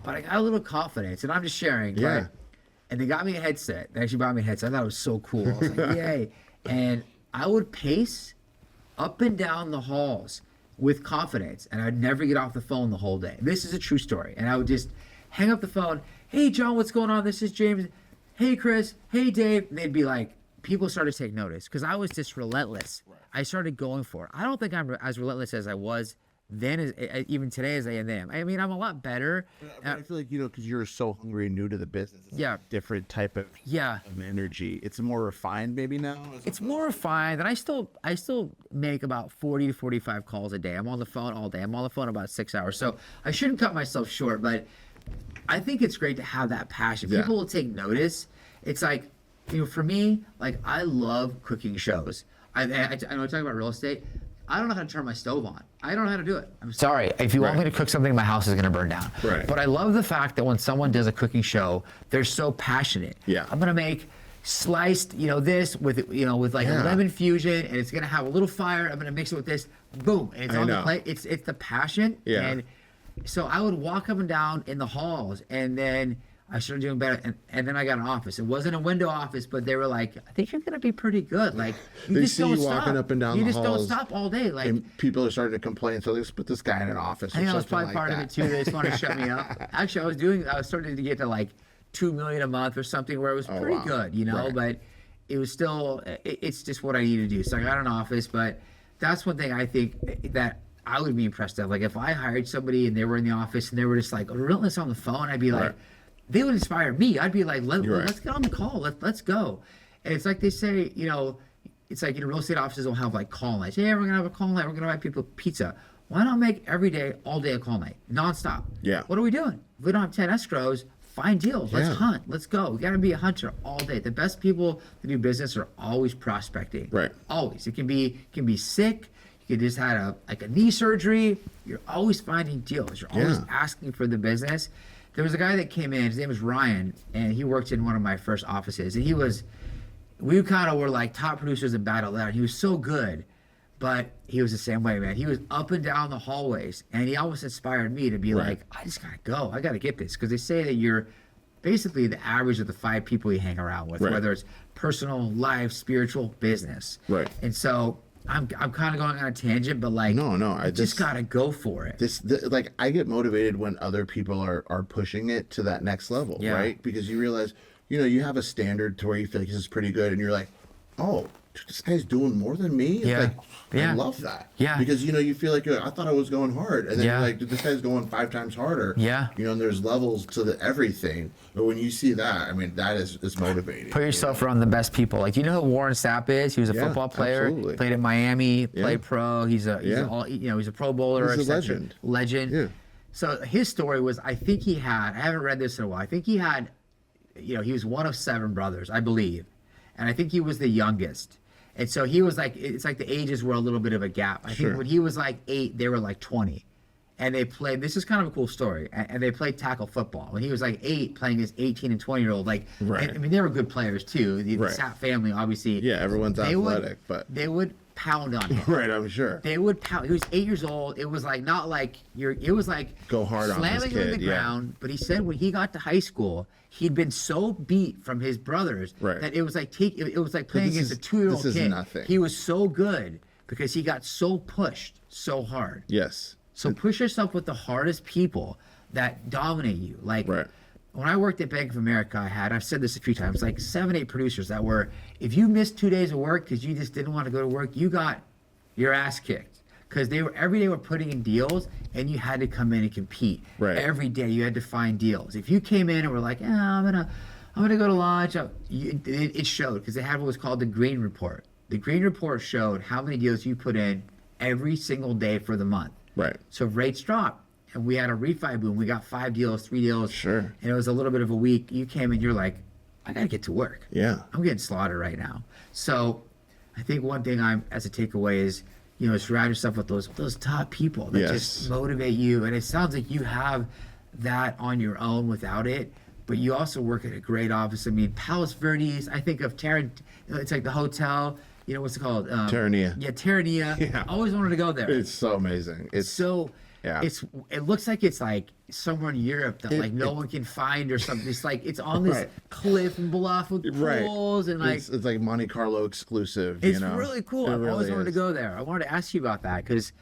But I got a little confidence, and I'm just sharing. Yeah. Right? And they got me a headset. They actually bought me a headset. I thought it was so cool. I was like, yay. And I would pace up and down the halls with confidence, and I'd never get off the phone the whole day. This is a true story. And I would just hang up the phone. Hey, John, what's going on? This is James. Hey, Chris. Hey, Dave. And they'd be like, people started to take notice because I was just relentless. I started going for it. I don't think I'm as relentless as I was then, even today as I am. I mean, I'm a lot better. But I feel like, you know, because you're so hungry and new to the business, it's Yeah. a different type of Yeah. energy. It's more refined maybe now. It's more refined, and I still make about 40 to 45 calls a day. I'm on the phone all day. I'm on the phone about 6 hours. So I shouldn't cut myself short, but I think it's great to have that passion. Yeah. People will take notice. It's like, you know, for me, like I love cooking shows. I know I'm talking about real estate. I don't know how to turn my stove on. I don't know how to do it. I'm sorry. If you want me to cook something, my house is going to burn down. Right. But I love the fact that when someone does a cooking show, they're so passionate. Yeah. I'm going to make sliced, you know, this with, you know, with like a Yeah. lemon fusion, and it's going to have a little fire. I'm going to mix it with this. Boom. And it's I on know. the plate. It's the passion. Yeah. And so I would walk up and down in the halls, and then I started doing better, and then I got an office. It wasn't a window office, but they were like, "I think you're gonna be pretty good." Like you They just see don't you stop. walking up and down you the just halls, don't stop all day. Like And people are starting to complain, so let's put this guy in an office. I think or that was something probably like part of that. it too. They just want to shut me up. Actually, I was starting to get to like $2 million a month or something, where it was pretty wow. good, you know. Right. But it was still, it's just what I need to do. So I got an office, but that's one thing I think that I would be impressed of. Like if I hired somebody and they were in the office and they were just like relentless on the phone, I'd be like, Right. they would inspire me. I'd be like, You're right. let's get on the call. Let's go. And it's like they say, you know, it's like, you know, real estate offices will have like call nights. Hey, we're gonna have a call night. We're gonna invite people pizza. Why not make every day, all day a call night, nonstop? Yeah. What are we doing? If we don't have 10 escrows, find deals. Let's Yeah. hunt. Let's go. We got to be a hunter all day. The best people that do business are always prospecting. Right. Always. It can be sick. You could just had a knee surgery. You're always finding deals. You're always Yeah. asking for the business. There was a guy that came in. His name was Ryan, and he worked in one of my first offices. And we kind of were like top producers in Battle Out. He was so good, but he was the same way, man. He was up and down the hallways, and he almost inspired me to be Right. like, I just gotta go. I gotta get this, because they say that you're basically the average of the 5 people you hang around with, Right. whether it's personal, life, spiritual, business. Right. And so I'm kind of going on a tangent, but like, No, I just gotta go for it. Like I get motivated when other people are pushing it to that next level, Yeah. right? Because you realize, you know, you have a standard to where you feel like this is pretty good, and you're like, oh, this guy's doing more than me. It's Yeah. like, Yeah. I love that. Yeah. Because you know, you feel like I thought I was going hard, and then Yeah. you're like, this guy's going 5 times harder. Yeah. You know, and there's levels to everything. But when you see that, I mean, that is motivating. Put yourself around the best people. Like, you know who Warren Sapp is? He was a Yeah, football player. absolutely. Played at Miami. Played Yeah. pro. He's a Yeah. he's a Pro Bowler. He's a etc. legend. Legend. Yeah. So his story was, I think he had. I haven't read this in a while. I think he had. You know, he was one of 7 brothers, I believe, and I think he was the youngest. And so he was like, it's like the ages were a little bit of a gap. I Sure. think when he was like 8, they were like 20. And they played, this is kind of a cool story, and they played tackle football. When he was like 8, playing his 18 and 20-year-old, like, Right. I mean, they were good players too. The Right. Sapp family, obviously. Yeah, everyone's they athletic, but They would pound on him. right, I'm sure. They would pound. He was 8 years old. It was like, not like it was like Go hard on this slamming him to kid, the yeah. ground. But he said when he got to high school, he'd been so beat from his brothers Right. that it was like it was like playing this against a is- 2-year-old this is kid. nothing. He was so good because he got so pushed so hard. Yes. So push yourself with the hardest people that dominate you. Like Right. when I worked at Bank of America, I've said this a few times, like 7, 8 producers that were, if you missed 2 days of work because you just didn't want to go to work, you got your ass kicked. Because they were every day were putting in deals, and you had to come in and compete. Right. Every day you had to find deals. If you came in and were like, I'm gonna go to lunch, it showed, because they had what was called the Green Report. The Green Report showed how many deals you put in every single day for the month. Right. So if rates dropped, and we had a refi boom, we got 5 deals, 3 deals. Sure. And it was a little bit of a week. You came in, you're like, I gotta get to work. Yeah. I'm getting slaughtered right now. So I think one thing as a takeaway is, you know, surround yourself with those top people that Yes. just motivate you. And it sounds like you have that on your own without it, but you also work at a great office. I mean, Palos Verdes, I think of it's like the hotel, you know, what's it called? Terranea. Yeah, Terranea. Yeah. Always wanted to go there. It's so amazing. It's So yeah. it looks like it's like somewhere in Europe that like no one can find or something. It's like it's on this Right. cliff and bluff with pools and like it's like Monte Carlo exclusive. it's you know? really cool. It I've always really wanted to is. go there. I wanted to ask you about that because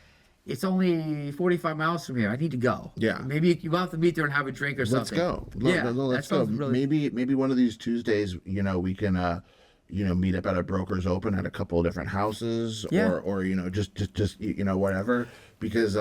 it's only 45 miles from here. I need to go. Yeah. Maybe you have to meet there and have a drink or Let's something. go. Yeah, Let's that go. sounds really. Maybe one of these Tuesdays, you know, we can you know, meet up at a broker's open at a couple of different houses, Yeah. or you know, just you know, whatever. Because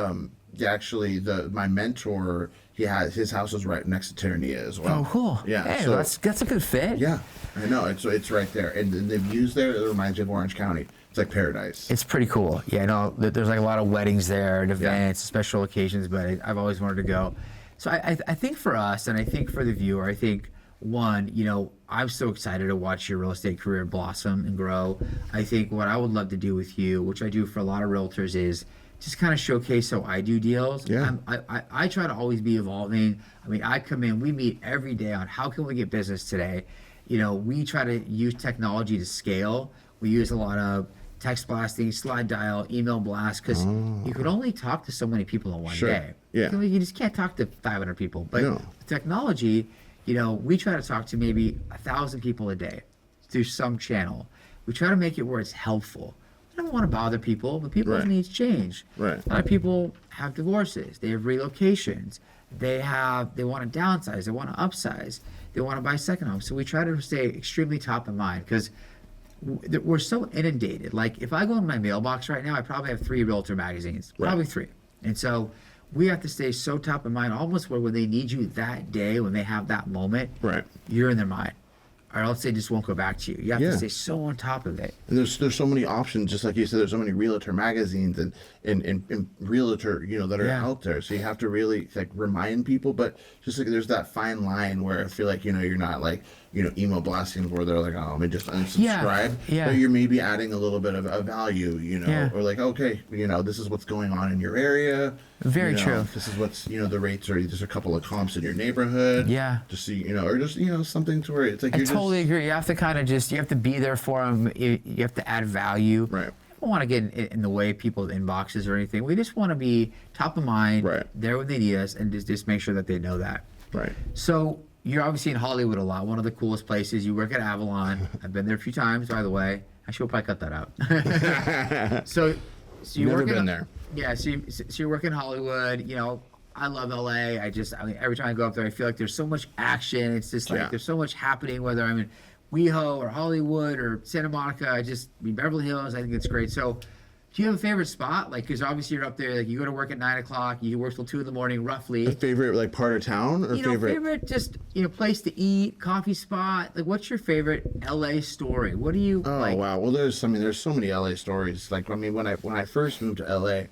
actually my mentor, his house is right next to Terranea as well. Oh, cool. Yeah. Hey, so, that's a good fit. yeah, I know. It's right there, and the views there, it reminds me of Orange County. It's like paradise. It's pretty cool. Yeah, no, there's like a lot of weddings there and events, special occasions, but I've always wanted to go. So I think for us, and I think for the viewer, I think one, you know, I'm so excited to watch your real estate career blossom and grow. I think what I would love to do with you, which I do for a lot of realtors, is just kind of showcase how I do deals. Yeah. I try to always be evolving. I mean, I come in, we meet every day on how can we get business today. You know, we try to use technology to scale. We use a lot of text blasting, slide dial, email blast, because you can only talk to so many people in one Sure. day. Yeah. You just can't talk to 500 people. But No. with technology, you know, we try to talk to maybe 1,000 people a day through some channel. We try to make it where it's helpful. We don't want to bother people, but people's Right. needs change. Right. A lot of people have divorces. They have relocations. They want to downsize. They want to upsize. They want to buy a second home. So we try to stay extremely top of mind because we're so inundated. Like if I go in my mailbox right now, I probably have 3 Realtor magazines, Right. probably 3. And so we have to stay so top of mind, almost where when they need you that day, when they have that moment, Right. you're in their mind. Or else they just won't go back to you. You have Yeah. to stay so on top of it. And there's so many options, just like you said. There's so many realtor magazines and realtor, you know, that are Yeah. out there. So you have to really like remind people. But just like there's that fine line where I feel like, you know, you're not like, you know, email blasting where they're like, oh, let me just unsubscribe. Yeah. But you're maybe adding a little bit of a value, you know, Yeah. or like, okay, you know, this is what's going on in your area. Very You know, true. This is what's, you know, the rates are. There's a couple of comps in your neighborhood. Yeah. Just so you know, or just, you know, something to where it's like I you're totally just, agree. You have to kind of you have to be there for them. You have to add value. Right. I don't want to get in the way of people's inboxes or anything. We just want to be top of mind, Right. there when they need us, and just make sure that they know that. Right. So you're obviously in Hollywood a lot. One of the coolest places. You work at Avalon. I've been there a few times, by the way. I should probably cut that out. so you Never work been there. Yeah, so you work in Hollywood. You know, I love LA. I mean, every time I go up there, I feel like there's so much action. It's just like Yeah. there's so much happening, whether I'm in WeHo or Hollywood or Santa Monica. I mean, Beverly Hills. I think it's great. So, do you have a favorite spot? Like, because obviously you're up there. Like, you go to work at 9 o'clock. You work till 2 in the morning, roughly. A favorite like part of town or You know, favorite? favorite just place to eat, coffee spot. Like, what's your favorite LA story? What do you Oh like? wow! Well, there's so many LA stories. Like I mean, when I first moved to LA,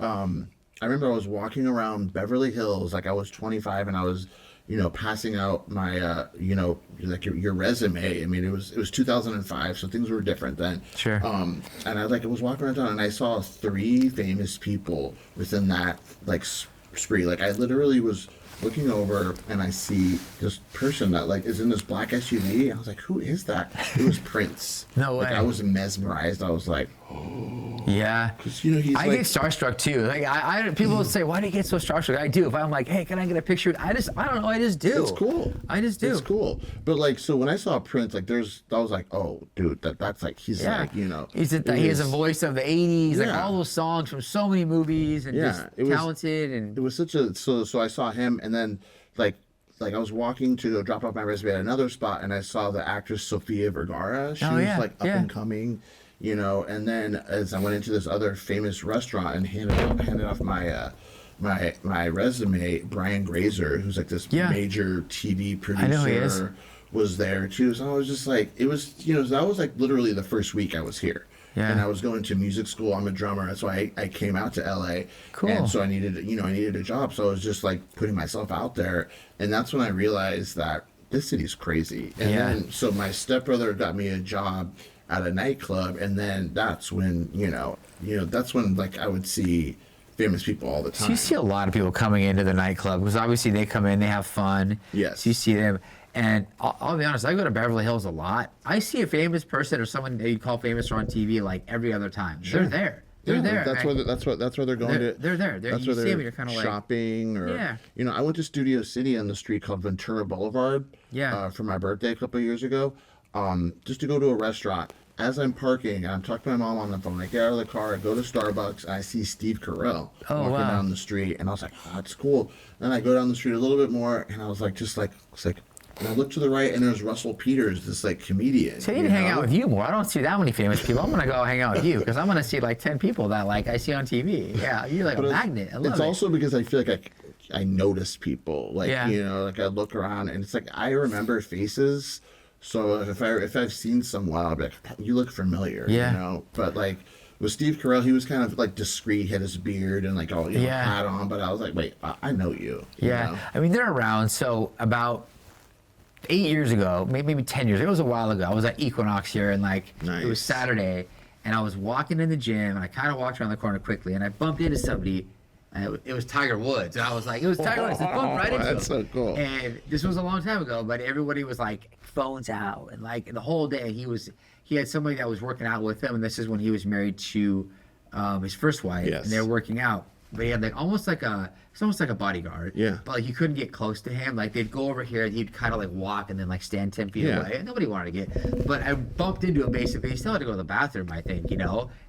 I remember I was walking around Beverly Hills, like I was 25, and I was, passing out my, like your resume. I mean, it was 2005, so things were different then. Sure. And I was walking around town, and I saw 3 famous people within that spree. Like I literally was looking over, and I see this person that is in this black SUV. I was like, who is that? It was Prince. No way. Like I was mesmerized. I was like, Yeah. because he's I get starstruck too. Like people will say, "Why do you get so starstruck?" I do. If I'm like, "Hey, can I get a picture?" I don't know. I just do. It's cool. I just do. It's cool. But so when I saw Prince, I was like, oh, dude, that's he's Yeah. He He has a voice of the '80s, like Yeah. all those songs from so many movies, and just it was- talented. And It was such a so I saw him, and then like I was walking to go drop off my resume at another spot, and I saw the actress Sofia Vergara. She Oh, was yeah, up yeah. and coming, and then as I went into this other famous restaurant and handed off my my resume, Brian Grazer, who's like this Yeah. major TV producer, I know he is. was there too. So I was just like, it was, that was like literally the first week I was here. Yeah. And I was going to music school. I'm a drummer. That's why I came out to LA. Cool. And so I needed a job. So I was just like putting myself out there. And that's when I realized that this city's crazy. And Yeah. then, so my stepbrother got me a job at a nightclub. And then that's when, that's when I would see famous people all the so time. you see a lot of people coming into the nightclub because obviously they come in, they have fun. Yes. So you see them. And I'll be honest, I go to Beverly Hills a lot. I see a famous person or someone that you call famous or on TV like every other time. Sure. They're there. They're there. That's where they're going to. They're there. That's You where see they're them, you're kinda like- shopping, or Yeah. I went to Studio City on the street called Ventura Boulevard. Yeah. For my birthday a couple of years ago, just to go to a restaurant. As I'm parking, I'm talking to my mom on the phone. I get out of the car, I go to Starbucks, and I see Steve Carell walking wow. down the street, and I was like, "Oh, that's cool." Then I go down the street a little bit more, and I was like, and I look to the right, and there's Russell Peters, this comedian. So I need to hang out with you more. I don't see that many famous people. I'm gonna go hang out with you because I'm gonna see like 10 people that I see on TV. Yeah, you're like But a magnet. I love it's it. also because I feel like I notice people. Yeah. I look around, and it's like I remember faces. So if I've seen someone, I'll be like, you look familiar. Yeah. But with Steve Carell, he was kind of discreet, had his beard and Yeah. hat on. But I was like, wait, I know you. you Yeah, know? I mean they're around. So about 8 years ago, maybe 10 years ago, it was a while ago. I was at Equinox here, and it was Nice. Saturday, and I was walking in the gym, and I kind of walked around the corner quickly, and I bumped into somebody. And it was Tiger Woods, and I was like, it was Tiger Woods. I bumped right into That's him. so cool. And this was a long time ago, but everybody was phones out, and the whole day he had somebody that was working out with him, and this is when he was married to his first wife, Yes. and they were working out. But he had almost like a bodyguard. Yeah. But you couldn't get close to him. They'd go over here, and he'd kind of walk and then stand 10 feet Yeah. away. And nobody wanted to get. But I bumped into him basically. He still had to go to the bathroom, I think,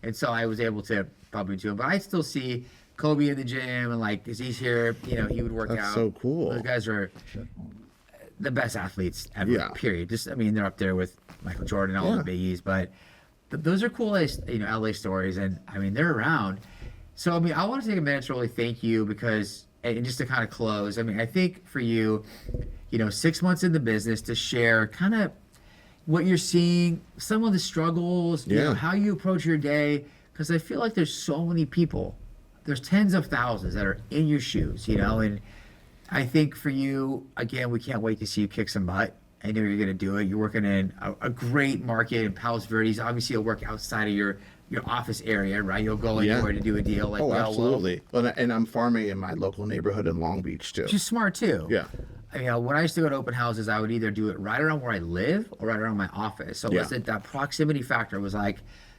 And so I was able to bump into him. But I still see Kobe in the gym, and because he's here, he would work That's out. so cool. Those guys are the best athletes ever. Yeah. Period. They're up there with Michael Jordan, all Yeah. the biggies. But those are cool, LA stories, and they're around. So I want to take a minute to really thank you because, and just to kind of close. I think for you, 6 months in the business to share kind of what you're seeing, some of the struggles, Yeah. how you approach your day, because I feel like there's so many people. There's tens of thousands that are in your shoes, and I think for you, again, we can't wait to see you kick some butt. I know you're going to do it. You're working in a great market in Palos Verdes. Obviously, you'll work outside of your office area, right? You'll go Yeah. anywhere to do a deal like Oh, well, absolutely. And I'm farming in my local neighborhood in Long Beach too. which is smart too. Yeah. When I used to go to open houses, I would either do it right around where I live or right around my office. So Yeah. listen, that proximity factor was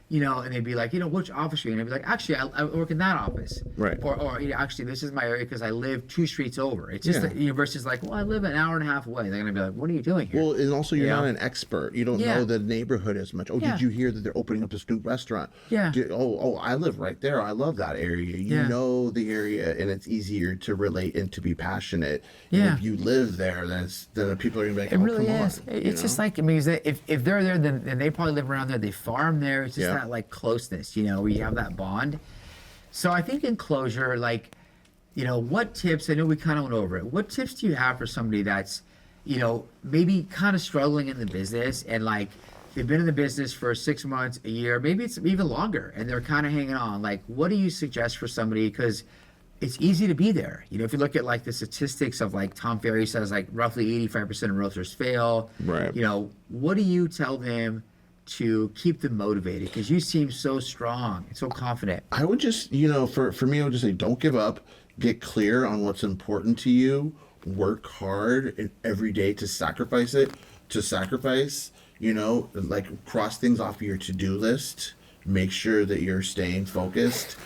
and they'd be like, which office are you in? And I'd be like, actually, I work in that office. Right. Or actually, this is my area because I live 2 streets over. It's just, versus like, well, I live an hour and a half away. They're going to be like, what are you doing here? Well, and also you're not an expert. You don't know the neighborhood as much. Oh, Yeah. did you hear that they're opening up this new restaurant? Yeah. I live right there. I love that area. You know the area, and it's easier to relate and to be passionate. Yeah. And if you live there, then people are going to be like, It really come is. on. It's just like, I mean, if they're there, then they probably live around there. They farm there. It's just that like closeness, where you have that bond. So I think in closure, like, what tips, I know we kind of went over it. What tips do you have for somebody that's, maybe kind of struggling in the business and like they've been in the business for 6 months, a year, maybe it's even longer and they're kind of hanging on. Like, what do you suggest for somebody? Because it's easy to be there. If you look at like the statistics of like Tom Ferry says like roughly 85% of realtors fail. Right. What do you tell them to keep them motivated? Because you seem so strong and so confident. I would just, for me, I would just say, don't give up. Get clear on what's important to you. Work hard and every day to sacrifice it. Like cross things off your to-do list. Make sure that you're staying focused.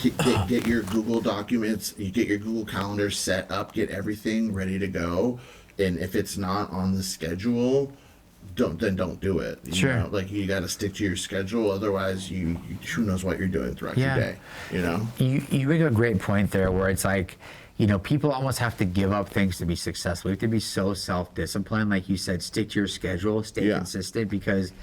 Get your Google documents, you get your Google Calendar set up, get everything ready to go. And if it's not on the schedule, don't do it. Sure. Like you got to stick to your schedule. Otherwise, you who knows what you're doing throughout your day. You make a great point there, where it's like, people almost have to give up things to be successful. You have to be so self-disciplined, like you said. Stick to your schedule, stay consistent, because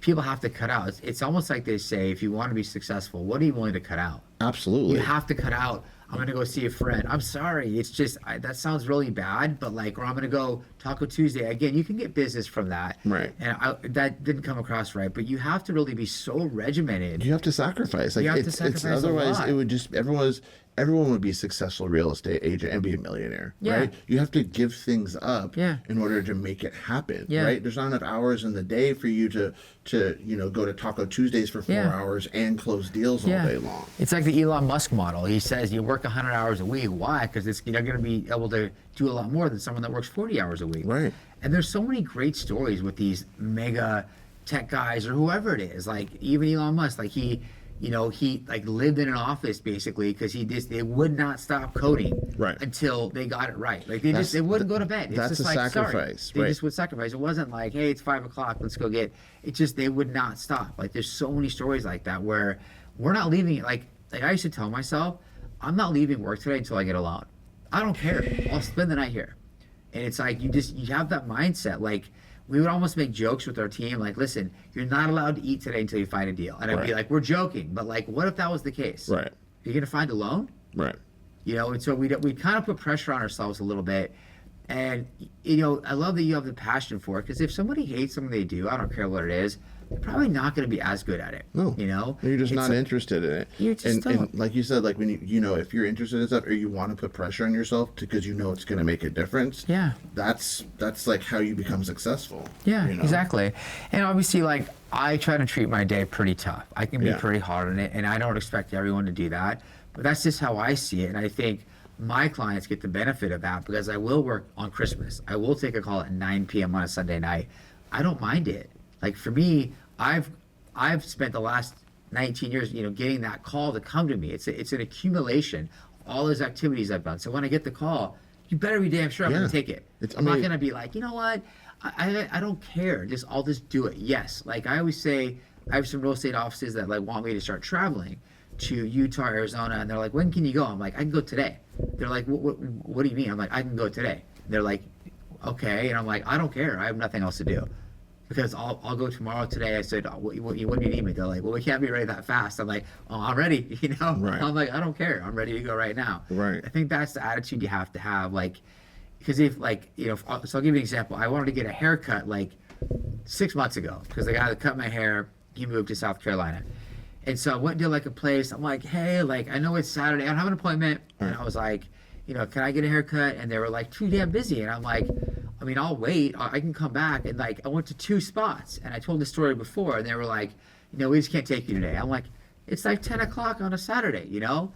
people have to cut out. It's almost like they say, if you want to be successful, what are you willing to cut out? Absolutely. You have to cut out, I'm going to go see a friend. I'm sorry. It's just, that sounds really bad, but like, or I'm going to go Taco Tuesday. Again, you can get business from that. Right. And that didn't come across right, but you have to really be so regimented. You have to sacrifice. Like, you have to sacrifice otherwise a lot. It would just, everyone would be a successful real estate agent and be a millionaire, Yeah. right? You have to give things up Yeah. in order to make it happen, Yeah. right? There's not enough hours in the day for you to go to Taco Tuesdays for 4 hours and close deals all day long. It's like the Elon Musk model. He says you work 100 hours a week. Why? Because you're going to be able to do a lot more than someone that works 40 hours a week. Right. And there's so many great stories with these mega tech guys or whoever it is. Like even Elon Musk, like he like lived in an office basically because they would not stop coding until they got it right. Like they wouldn't go to bed. It's that's just a like, sacrifice. Sorry. They just would sacrifice. It wasn't like, hey, it's 5 o'clock, let's go get. It's just they would not stop. Like there's so many stories like that where we're not leaving. Like I used to tell myself, I'm not leaving work today until I get a loan. I don't care. I'll spend the night here. And it's like you have that mindset. Like we would almost make jokes with our team, like, listen, you're not allowed to eat today until you find a deal. And I'd be like, we're joking, but like, what if that was the case? Right. You're gonna find a loan? Right. And so we kind of put pressure on ourselves a little bit. And I love that you have the passion for it, because if somebody hates something they do, I don't care what it is, they're probably not going to be as good at it. No. You're just not interested in it. You just don't. And like you said, like when if you're interested in stuff or you want to put pressure on yourself because it's going to make a difference. Yeah. That's like how you become successful. Yeah, exactly. And obviously, like, I try to treat my day pretty tough. I can be pretty hard on it, and I don't expect everyone to do that. But that's just how I see it. And I think my clients get the benefit of that, because I will work on Christmas. I will take a call at 9 p.m. on a Sunday night. I don't mind it. Like for me, I've spent the last 19 years, getting that call to come to me. It's an accumulation of all those activities I've done. So when I get the call, you better be damn sure I'm going to take it. I'm not going to be like, you know what? I don't care. I'll just do it. Yes. Like I always say, I have some real estate offices that like want me to start traveling to Utah, Arizona, and they're like, when can you go? I'm like, I can go today. They're like, what do you mean? I'm like, I can go today. They're like, okay. And I'm like, I don't care. I have nothing else to do. Because I'll go tomorrow. Today I said, when do you need me? They're like, well, we can't be ready that fast. I'm like, oh, I'm ready. Right. I'm like, I don't care. I'm ready to go right now. Right. I think that's the attitude you have to have. Like, because if like, so I'll give you an example. I wanted to get a haircut like 6 months ago, because the guy that cut my hair, he moved to South Carolina. And so I went to like a place. I'm like, hey, like, I know it's Saturday. I don't have an appointment. And I was like, can I get a haircut? And they were like, too damn busy. And I'm like, I mean, I'll wait. I can come back. And like, I went to 2 spots, and I told the story before, and they were like, we just can't take you today. I'm like, it's like 10 o'clock on a Saturday, So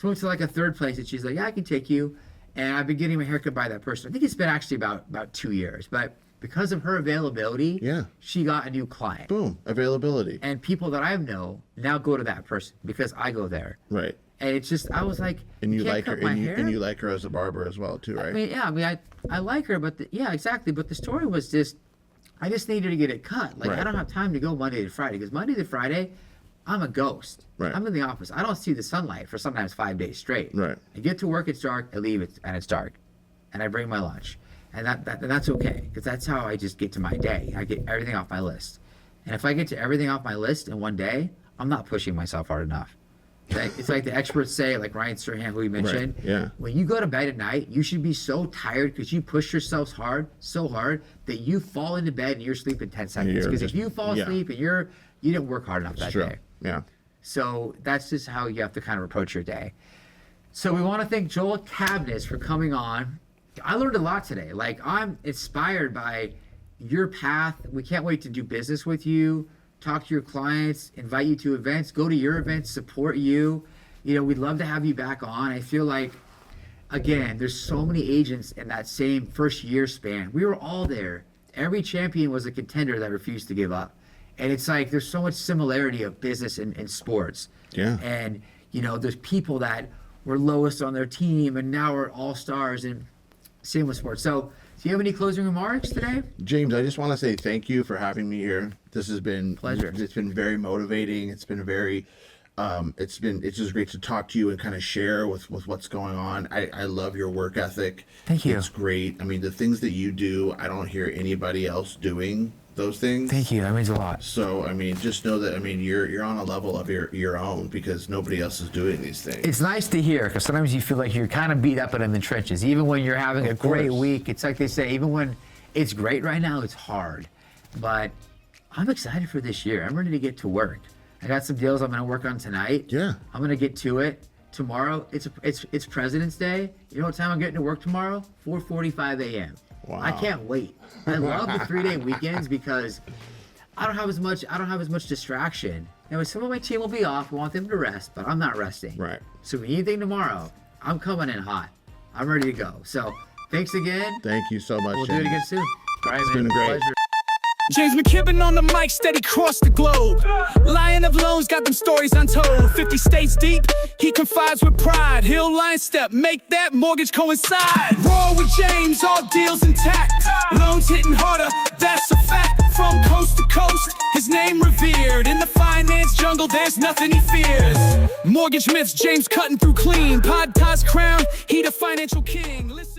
I went to like a third place, and she's like, yeah, I can take you. And I've been getting my haircut by that person. I think it's been actually about 2 years, but because of her availability, Yeah. she got a new client. Boom, availability. And people that I know now go to that person because I go there. Right. And it's just, I was like, And you can't like her, cut my hair? and you like her as a barber as well, too, right? I like her, but yeah, exactly. But the story was just, I just needed to get it cut. Like, Right. I don't have time to go Monday to Friday because Monday to Friday, I'm a ghost. Right. I'm in the office. I don't see the sunlight for sometimes 5 days straight. Right. I get to work, it's dark. I leave, and it's dark, and I bring my lunch, and that's okay because that's how I just get to my day. I get everything off my list, and if I get to everything off my list in one day, I'm not pushing myself hard enough. It's like the experts say, like Ryan Serhant, who we mentioned. Right, yeah. When you go to bed at night, you should be so tired because you push yourself so hard that you fall into bed and you're asleep in 10 seconds. Because if you fall asleep and you didn't work hard enough that True. day. Yeah. So that's just how you have to kind of approach your day. So we want to thank Joel Cavness for coming on. I learned a lot today. Like, I'm inspired by your path. We can't wait to do business with you, talk to your clients, invite you to events, go to your events, support you. You know, we'd love to have you back on. I feel like, again, there's so many agents in that same first year span. We were all there. Every champion was a contender that refused to give up. And it's like there's so much similarity of business and sports. Yeah. And, you know, there's people that were lowest on their team and now are all-stars, and same with sports. So do you have any closing remarks today? James, I just want to say thank you for having me here. This has been Pleasure. It's been very motivating. It's been very, it's just great to talk to you and kind of share with what's going on. I love your work ethic. Thank you. It's great. I mean, the things that you do, I don't hear anybody else doing those things. Thank you. That means a lot. So, I mean, just know that, I mean, you're on a level of your own because nobody else is doing these things. It's nice to hear because sometimes you feel like you're kind of beat up in the trenches. Even when you're having a great course. week, it's like they say, even when it's great right now, it's hard. But I'm excited for this year. I'm ready to get to work. I got some deals I'm going to work on tonight. Yeah. I'm going to get to it. Tomorrow, it's President's Day. You know what time I'm getting to work tomorrow? 4:45 a.m. Wow. I can't wait. I love the 3-day weekends because I don't have as much distraction. Now, some of my team will be off. I want them to rest, but I'm not resting. Right. So if anything tomorrow, I'm coming in hot. I'm ready to go. So thanks again. Thank you so much, We'll do James. it again soon. All right, It's man. been great. Pleasure. James McKibben on the mic, steady cross the globe. Lion of loans, got them stories untold. 50 states deep, he confides with pride. He'll line step, make that mortgage coincide. Roll with James, all deals intact. Loans hitting harder, that's a fact. From coast to coast, his name revered. In the finance jungle, there's nothing he fears. Mortgage myths, James cutting through clean. Pod's crown, he the financial king. Listen.